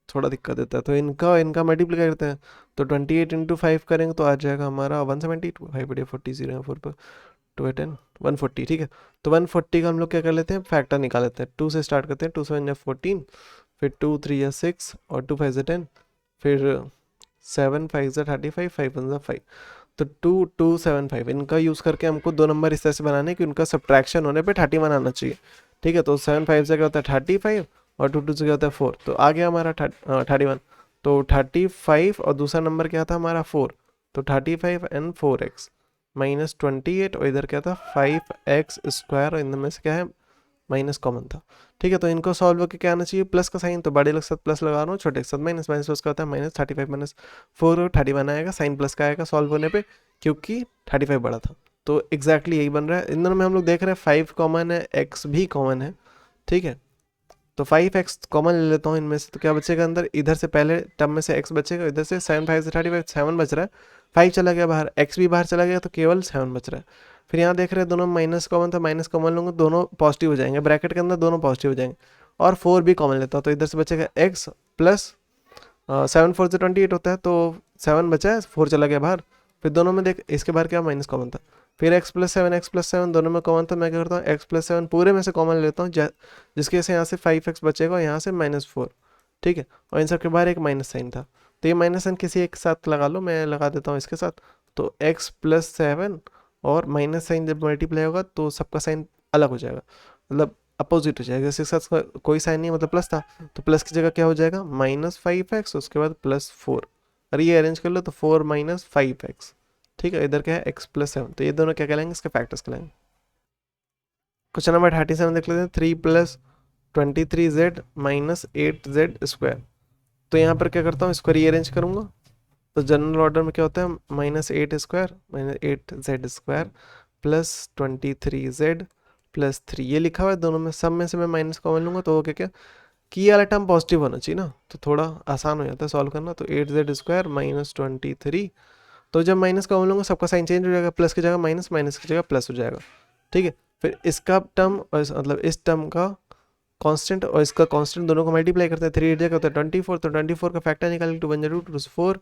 थोड़ा दिक्कत देता है। तो इनका मल्टीप्लाई करते हैं, तो 28 इंटू 5 करेंगे तो आ जाएगा हमारा 172, 5 बटे 40, 0 4 पर 2 10 140। ठीक है, तो 140 का हम लोग क्या कर लेते हैं, फैक्टर निकाल लेते हैं। 2 से स्टार्ट करते हैं, 2 7 या 14, फिर 2 3 या 6, और 2 5 10, फिर 7 5 35, 5 1 5। तो 2 2 7 5 इनका यूज़ करके हमको दो नंबर इस तरह से बनाने कि उनका सब्ट्रैक्शन होने पे 31 आना चाहिए। ठीक है, तो 7 5 से क्या होता है 35, और 2 2 से क्या होता है 4, तो आ गया हमारा 31। तो 35 और दूसरा नंबर क्या था हमारा 4, तो 35 एंड 4x माइनस 28, और इधर क्या था 5x², और इनमें से क्या है माइनस कॉमन था। ठीक है, तो इनको सॉल्व करके क्या आना चाहिए, प्लस का साइन, तो बड़े के साथ प्लस लगा रहा हूँ, छोटे के साथ माइनस, माइनस प्लस का होता है -35 माइनस 4 31 आएगा, साइन प्लस का आएगा सॉल्व होने पे, क्योंकि 35 बड़ा था। तो एग्जैक्टली यही बन रहा है। इन दोनों में हम लोग देख रहे हैं 5 कॉमन है, x भी कॉमन है। ठीक है, तो 5x कॉमन ले लेता हूँ इनमें से, तो क्या बचेगा अंदर, इधर से पहले टर्म में से x बचेगा, इधर से 7 5 से 35, 7 बच रहा है, 5 चला गया बाहर, x भी बाहर चला गया, तो केवल 7 बच रहा है। फिर यहाँ देख रहे हैं दोनों माइनस कॉमन था, माइनस कॉमन लूँगा, दोनों पॉजिटिव हो जाएंगे, ब्रैकेट के अंदर दोनों पॉजिटिव हो जाएंगे, और 4 भी कॉमन लेता हूँ, तो इधर से बचेगा x प्लस 7 4 से 28 होता है, तो 7 बचा है, 4 चला गया बाहर, फिर दोनों में देख इसके बाहर क्या माइनस कॉमन था, फिर x + 7 दोनों में कॉमन था, मैं क्या करता हूँ x + 7 पूरे में से कॉमन लेता हूँ, जिसकी वजह से यहाँ से 5x बचेगा, और यहाँ से -4। ठीक है, और इन सब के बाहर एक माइनस साइन था, तो ये माइनस साइन किसी एक साथ लगा लो, मैं लगा देता हूँ इसके साथ। तो x + 7 और माइनस साइन जब मल्टीप्लाई होगा तो सबका साइन अलग हो जाएगा, मतलब अपोजिट हो जाएगा। जैसे इसके साथ कोई साइन नहीं, मतलब प्लस था, तो प्लस की जगह क्या हो जाएगा -5x, उसके बाद +4, और ये अरेंज कर लो तो 4 - 5x। ठीक है, इधर क्या है x + 7, तो ये दोनों क्या कहलाएंगे, इसके फैक्टर्स कहलाएंगे। क्वेश्चन नंबर 37 देख लेते हैं। 3 + 23z - 8z²। तो यहाँ पर क्या करता हूँ, इसको रीअरेंज करूँगा, तो जनरल ऑर्डर में क्या होता है -8² - 8z² प्लस 23z प्लस 3, ये लिखा हुआ है दोनों में, सब में से मैं माइनस कॉमन लूँगा, तो वो क्या क्या की ये वाला टर्म पॉजिटिव होना चाहिए ना, तो थोड़ा आसान हो जाता है सॉल्व करना। तो 8z² - 23, तो जब माइनस कॉमन लूँगा सबका साइन चेंज हो जाएगा, प्लस की जगह माइनस, माइनस की जगह प्लस हो जाएगा। ठीक है, फिर इसका टर्म मतलब इस टर्म का कांस्टेंट और इसका कांस्टेंट दोनों को मल्टीप्लाई करते हैं, 3 8 होता है 24, तो 24 का फैक्टर निकालेंगे, 2 1 2 2 4,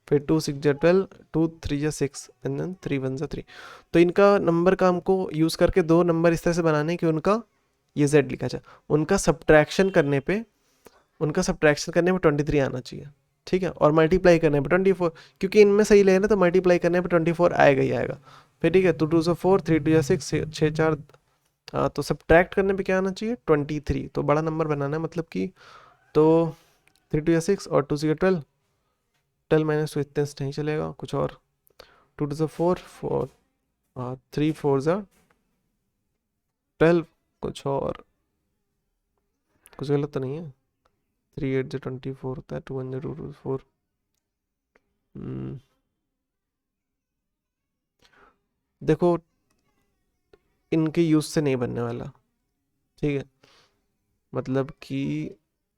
फिर 2 6 12, 2 3 6, एंड देन 3 1 3। तो इनका नंबर का हमको यूज़ करके दो नंबर इस तरह से बनाने कि उनका ये z लिखा जाए, उनका सब्ट्रैक्शन करने पे 23 आना चाहिए। ठीक है, और मल्टीप्लाई करने पे 24, क्योंकि इनमें सही ले ना तो मल्टीप्लाई करने पे 24 आएगा ही आएगा। फिर ठीक है, 2 2 से 4, 3 2 6, 6 4, तो सब्ट्रैक्ट करने पे क्या आना चाहिए 23, तो बड़ा नंबर बनाना है मतलब कि, तो 3 2 6 और 2 6 12, 12 - 2 इतने से नहीं चलेगा, कुछ और, 2 2 4 4, 3 4 12, कुछ और, कुछ गलत तो नहीं है, 3 8 24 होता है, 2 1 2 2 4। देखो इनके यूज से नहीं बनने वाला। ठीक है, मतलब कि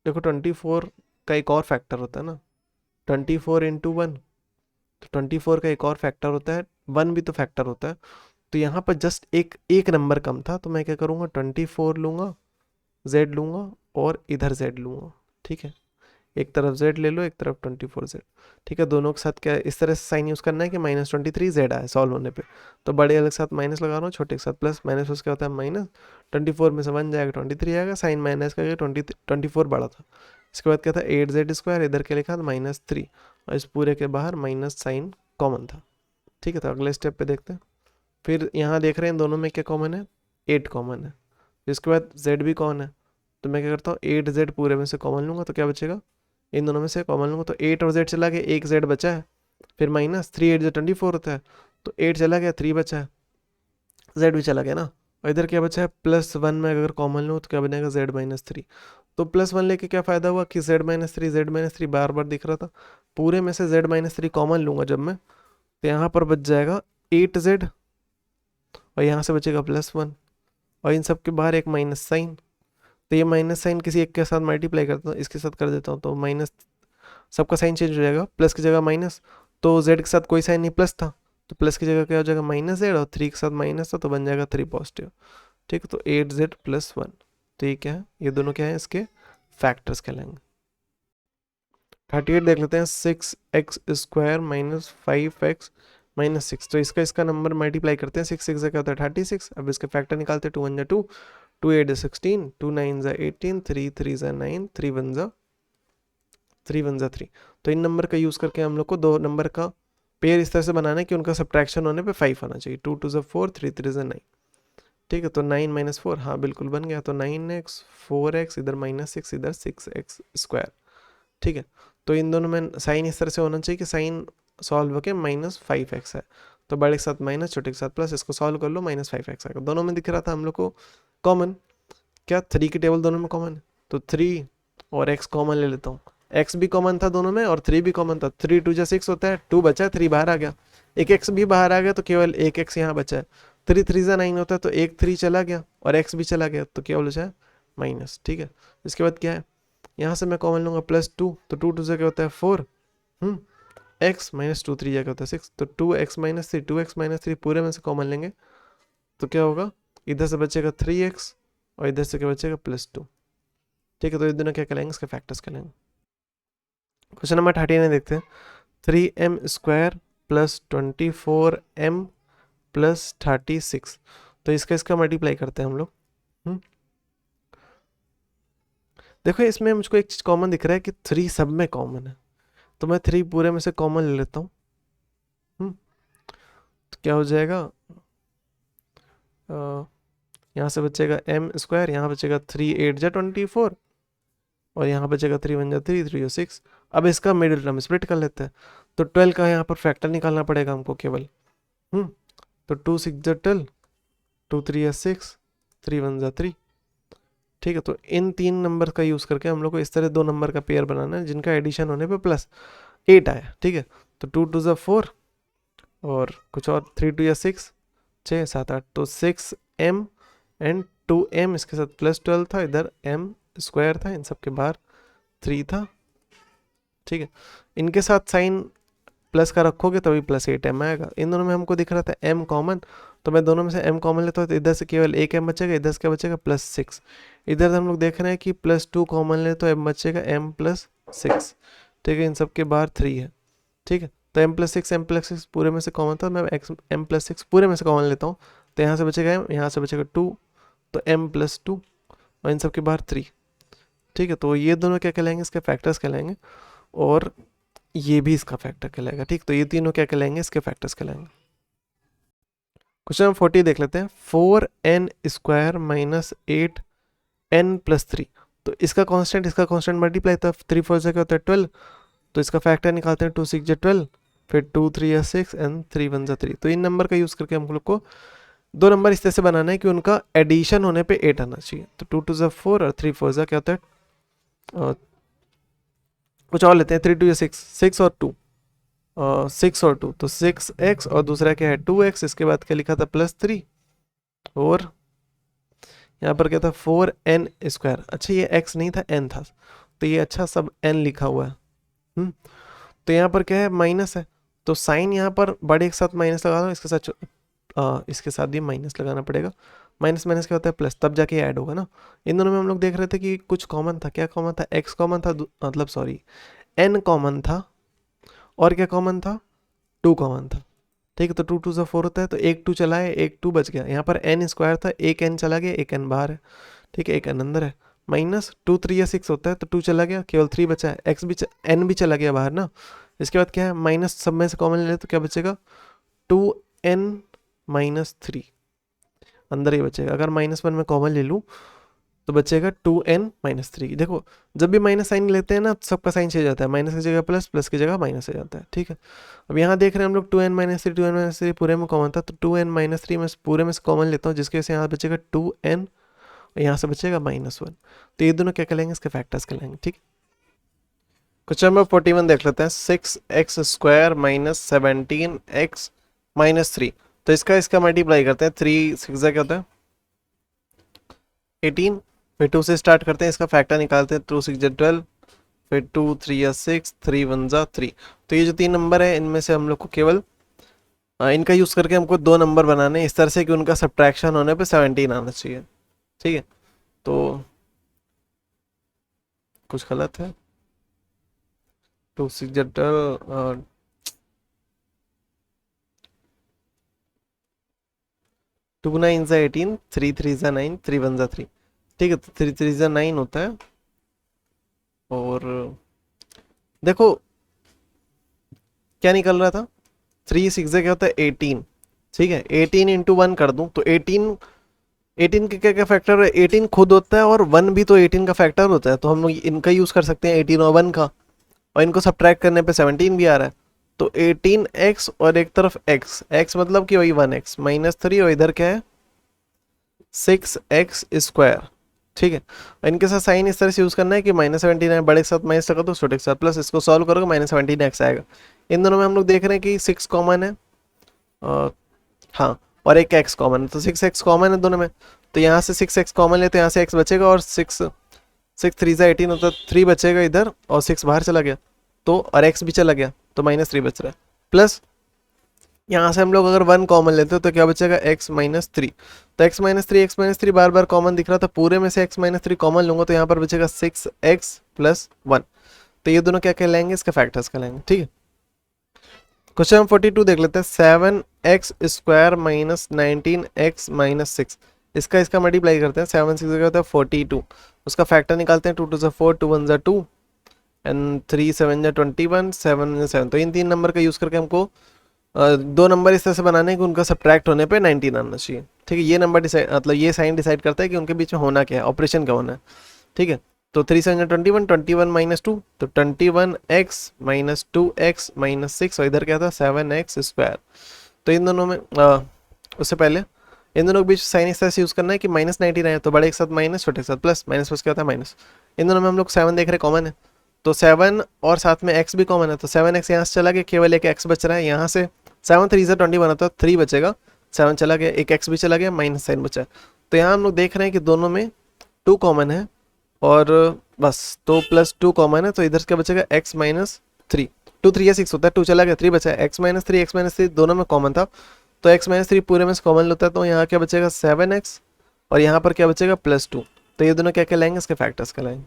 देखो 24 का एक और फैक्टर होता है ना, 24 × 1, तो 24 का एक और फैक्टर होता है, 1 भी तो फैक्टर होता है, तो यहाँ पर जस्ट एक नंबर कम था, तो मैं क्या करूँगा 24 लूँगा, z लूँगा और इधर z लूँगा। ठीक है, एक तरफ z ले लो, एक तरफ 24z। ठीक है, दोनों के साथ क्या इस तरह से साइन यूज़ करना है कि -23z आए सॉल्व होने पे। तो बड़े वाले के साथ माइनस लगा रहा हूँ, छोटे के साथ प्लस, माइनस उसका होता है माइनस, 24 में से 1 जाएगा 23 आएगा, साइन माइनस का 24 बड़ा था। इसके बाद क्या था 8z², इधर के लिखा था -3, और इस पूरे के बाहर माइनस साइन कॉमन था। ठीक है, तो अगले स्टेप पे देखते हैं। फिर यहाँ देख रहे हैं इन दोनों में क्या कॉमन है, 8 कॉमन है। इसके बाद z भी कॉमन है, तो मैं क्या करता हूँ 8z पूरे में से कॉमन लूँगा, तो क्या बचेगा, इन दोनों में से कॉमन लूँगा तो 8 और z चला गया, एक z बचा है, फिर माइनस 3 8 24 होता है, तो 8 चला गया, 3 बचा है, z भी चला गया ना, और इधर क्या बचा है +1 में अगर कॉमन लूँ तो क्या बनेगा z-3। तो +1 लेके क्या फ़ायदा हुआ कि z-3 बार बार दिख रहा था, पूरे में से z-3 कॉमन लूँगा जब मैं, तो यहाँ पर बच जाएगा 8z, और यहाँ से बचेगा +1, और इन सब के बाहर एक माइनस साइन, तो ये माइनस साइन किसी एक के साथ मल्टीप्लाई करता हूँ, इसके साथ कर देता हूँ, तो माइनस सबका साइन चेंज हो जाएगा, प्लस की जगह माइनस, तो z के साथ कोई साइन नहीं प्लस था, तो प्लस की जगह क्या हो जाएगा -z, और 3 के साथ माइनस था तो बन जाएगा 3 पॉजिटिव। ठीक है, तो 8z+1, तो ये क्या है, ये दोनों क्या है इसके फैक्टर्स कहलाएंगे। 38 देख लेते हैं, 6x² - 5x - 6, तो इसका नंबर मल्टीप्लाई करते हैं, 6 6 से क्या होता है 36, अब इसके फैक्टर निकालते हैं, 2 1 2, 2 8 16, 2 9 18, 3 3 9, 3 1 3, तो इन नंबर का यूज़ करके हम लोग को दो नंबर का पेयर इस तरह से बनाना है कि उनका सब्ट्रैक्शन होने पे 5 आना चाहिए, 2 2 4, 3 3 9। ठीक है, तो 9 - 4, हाँ बिल्कुल बन गया, तो 9x 4x, इधर -6, इधर 6x²। ठीक है, तो इन दोनों में साइन इस तरह से होना चाहिए कि साइन सॉल्व होके -5x है, तो बड़े के साथ माइनस, छोटे के साथ प्लस, इसको सॉल्व कर लो -5x आएगा। दोनों में दिख रहा था हम लोग को कॉमन, क्या 3 की टेबल दोनों में कॉमन है, तो 3 और x कॉमन ले लेता हूँ, x भी कॉमन था दोनों में और 3 भी कॉमन था, 3 2 6 होता है, 2 बचा है, 3 बाहर आ गया, एक x भी बाहर आ गया, तो केवल एक x यहाँ बचा है, 3 3 9 होता है, तो एक 3 चला गया और x भी चला गया, तो केवल बचा है माइनस। ठीक है, इसके बाद क्या है, यहाँ से मैं कॉमन लूँगा +2, तो 2 2 से क्या होता है 4, x -2 3 क्या होता है 6, तो 2x - 3, 2x - 3 पूरे में से कॉमन लेंगे, तो क्या होगा, इधर से बचेगा 3x और इधर से क्या बचेगा +2। ठीक है, तो ये दोनों क्या कहलाएंगे, इसके फैक्टर्स कहलाएंगे। क्वेश्चन नंबर 39 देखते हैं, 3m² + 24m + 36, तो इसका मल्टीप्लाई करते हैं हम लोग। देखो इसमें मुझको एक चीज़ कॉमन दिख रहा है कि 3 सब में कॉमन है, तो मैं 3 पूरे में से कॉमन ले लेता हूँ। तो क्या हो जाएगा, यहाँ से बचेगा m², यहाँ बचेगा 3 8 24, और यहाँ बचेगा 3 1 3, 3 6। अब इसका मिडिल टर्म स्प्लिट कर लेते हैं, तो 12 का यहाँ पर फैक्टर निकालना पड़ेगा हमको केवल। तो 2 6 12, 2 3 6, 3 1 3। ठीक है, तो इन 3 नंबर का यूज़ करके हम लोग को इस तरह 2 नंबर का पेयर बनाना है जिनका एडिशन होने पे +8 आया। ठीक है, तो 2 2 4 और कुछ और 3 2 6, 6 7 8, तो 6m एंड 2m, इसके साथ +12 था, इधर m² था, इन सब के बाहर 3 था। ठीक है, इनके साथ साइन प्लस का रखोगे तभी +8m आएगा। इन दोनों में हमको दिख रहा था m कॉमन, तो मैं दोनों में से m कॉमन लेता हूँ, तो इधर से केवल एक m बचेगा, इधर से क्या बचेगा +6। इधर हम लोग देख रहे हैं कि +2 कॉमन ले तो m बचेगा m+6। ठीक है, इन सब के बाहर 3 है। ठीक है, तो m+6 पूरे में से कॉमन था, मैं m+6 पूरे में से कॉमन लेता हूँ, तो यहाँ से बचेगा m, यहाँ से बचेगा 2, तो m+2, और इन सब के बाहर 3। ठीक है, तो ये दोनों क्या कहलाएंगे, इसके फैक्टर्स कहलाएंगे, और ये भी इसका फैक्टर कहलाएगा। ठीक, तो ये तीनों क्या कहलाएंगे, इसके फैक्टर्स कहलाएंगे। क्वेश्चन नंबर 40 देख लेते हैं, 4n² - 8n + 3, तो इसका कांस्टेंट मल्टीप्लाई था, 3 4 से क्या होता है 12, तो इसका फैक्टर निकालते हैं, 2 6 12, फिर 2 3 6 एंड 3 1 3। तो इन नंबर का यूज़ करके हम लोग को 2 नंबर इस तरह से बनाना है कि उनका एडिशन होने पे 8 आना चाहिए, तो 2 2 4 और 3 4 क्या होता है, कुछ और लेते हैं, 3 2 6, 6 और 2, 6 और 2, तो 6x, और दूसरा क्या है 2x, इसके बाद क्या लिखा था +3, और यहाँ पर क्या था 4n²। अच्छा ये x नहीं था, n था, तो ये अच्छा सब n लिखा हुआ है। तो यहाँ पर क्या है माइनस है, तो साइन यहाँ पर बड़े के साथ माइनस लगा दो, इसके साथ इसके साथ भी माइनस लगाना पड़ेगा, माइनस माइनस क्या होता है प्लस, तब जाके ऐड होगा ना। इन दोनों में हम लोग देख रहे थे कि कुछ कॉमन था, क्या कॉमन था, एक्स कॉमन था, मतलब सॉरी एन कॉमन था, और क्या कॉमन था, टू कॉमन था। ठीक है, तो 2 2 से 4 होता है, तो एक 2 चला है, एक 2 बच गया। यहाँ पर एन स्क्वायर था, एक एन चला गया, एक एन बाहर है। ठीक है, एक एन अंदर है। माइनस 2 3 या 6 होता है, तो 2 चला गया, केवल 3 बचा है, एक्स भी एन भी चला गया बाहर ना। इसके बाद क्या है, माइनस सब में से कॉमन ले ले तो क्या बचेगा, 2n माइनस 3 अंदर ही बचेगा। अगर -1 में कॉमन ले लूँ तो बचेगा 2n माइनस 3। देखो जब भी माइनस साइन लेते हैं ना, सबका साइन चेंज जाता है, माइनस की जगह प्लस, प्लस की जगह माइनस आ जाता है। ठीक है, अब यहाँ देख रहे हैं हम लोग 2n माइनस 3, 2n माइनस 3 पूरे में कॉमन था, तो 2n माइनस 3 में पूरे में से कॉमन लेता हूँ, जिसके वजह से यहाँ बचेगा 2n और यहाँ से बचेगा -1। तो ये दोनों क्या कहलाएंगे, इसके फैक्टर्स कहलाएंगे। ठीक, क्वेश्चन नंबर 41 देख लेते हैं। 6x square minus 17x minus 3, तो इसका मल्टीप्लाई करते हैं। 3 6 क्या होता है 18, फिर 2 से स्टार्ट करते हैं, इसका फैक्टर निकालते हैं। 2 6 12, फिर 2 3 या 6, 3 1 जा 3। तो ये जो 3 नंबर है, इनमें से हम लोग को केवल इनका यूज करके हमको 2 नंबर बनाने हैं, इस तरह से कि उनका सब्ट्रैक्शन होने पे 17 आना चाहिए। ठीक है, तो कुछ गलत है। 2 6 12, 2 9 जा 18, 3 3 जा 9, 3 1 जा 3। ठीक है, तो 3 3 जा 9 होता है। और देखो क्या निकल रहा था, 3 6 क्या होता है 18। ठीक है, 18 इंटू 1 कर दूं तो 18 के क्या क्या फैक्टर है, 18 खुद होता है और 1 भी तो 18 का फैक्टर होता है, तो हम लोग इनका यूज कर सकते हैं 18 और 1 का, और इनको सब्ट्रैक्ट करने पे 17 भी आ रहा है। तो 18x और एक तरफ x मतलब कि वही 1x -3, और इधर क्या है 6x स्क्वायर। ठीक है, और इनके साथ साइन इस तरह से यूज करना है कि -17 बड़े के साथ माइनस लगा दो, छोटे के साथ प्लस, इसको सॉल्व करोगे -17x आएगा। इन दोनों में हम लोग देख रहे हैं कि 6 कॉमन है, हाँ, और एक x कॉमन है, तो 6x कॉमन है दोनों में। तो यहाँ से 6x कॉमन लेते हैं, यहाँ से x बचेगा, और 6 3 जा 18 होता है, 3 बचेगा इधर, और 6 बाहर चला गया, तो और x भी चला गया, तो -3 बच रहा है। प्लस यहाँ से हम लोग अगर 1 कॉमन लेते हो तो क्या बचेगा x -3, तो x -3 बार बार कॉमन दिख रहा था, पूरे में से x -3 कॉमन लूंगा तो यहाँ पर बचेगा 6x + 1। तो ये दोनों क्या कहलाएंगे, इसके फैक्टर्स कहलाएंगे। ठीक है, क्वेश्चन 42 देख लेते हैं। 7x square minus 19x minus 6, इसका मल्टीप्लाई करते हैं। 7 6 होता है 42, उसका फैक्टर निकालते हैं। 2 2 4, 2 1 2 एंड 3 7 21, 7 7। तो इन 3 नंबर का यूज करके हमको 2 नंबर इस तरह से बनाने हैं कि उनका सब्ट्रैक्ट होने पे 19 आना चाहिए। ठीक है, ये नंबर डिसाइड, मतलब ये साइन डिसाइड करता है कि उनके बीच में होना क्या है, ऑपरेशन क्या होना है। ठीक है, तो 3 7 21, 21 -2, तो 21x - 2x - 6, और इधर क्या था 7x स्क्वायर। तो इन दोनों में उससे पहले इन दोनों के बीच साइन इस तरह से यूज करना है कि -19 आए, तो बड़े के साथ माइनस, छोटे के साथ प्लस, माइनस प्लस क्या होता है माइनस। इन दोनों में हम लोग 7 देख रहे कॉमन है, तो 7 और साथ में x भी कॉमन है, तो 7x यहाँ से चला गया, केवल एक x बच रहा है। यहाँ से 7 3 से 21 होता है, 3 बचेगा, 7 चला गया, एक x भी चला गया, माइनस साइन बचा। तो यहाँ हम लोग देख रहे हैं कि दोनों में 2 कॉमन है, और बस तो +2 कॉमन है, तो इधर क्या बचेगा x -3। 2 3 या 6 होता है, 2 चला गया, 3 बचा है, x -3 दोनों में कॉमन था, तो x -3 पूरे में से कॉमन लेता है, तो यहाँ क्या बचेगा 7x, और यहाँ पर क्या बचेगा +2। तो ये दोनों क्या कहलाएंगे, इसके फैक्टर्स कहलाएंगे।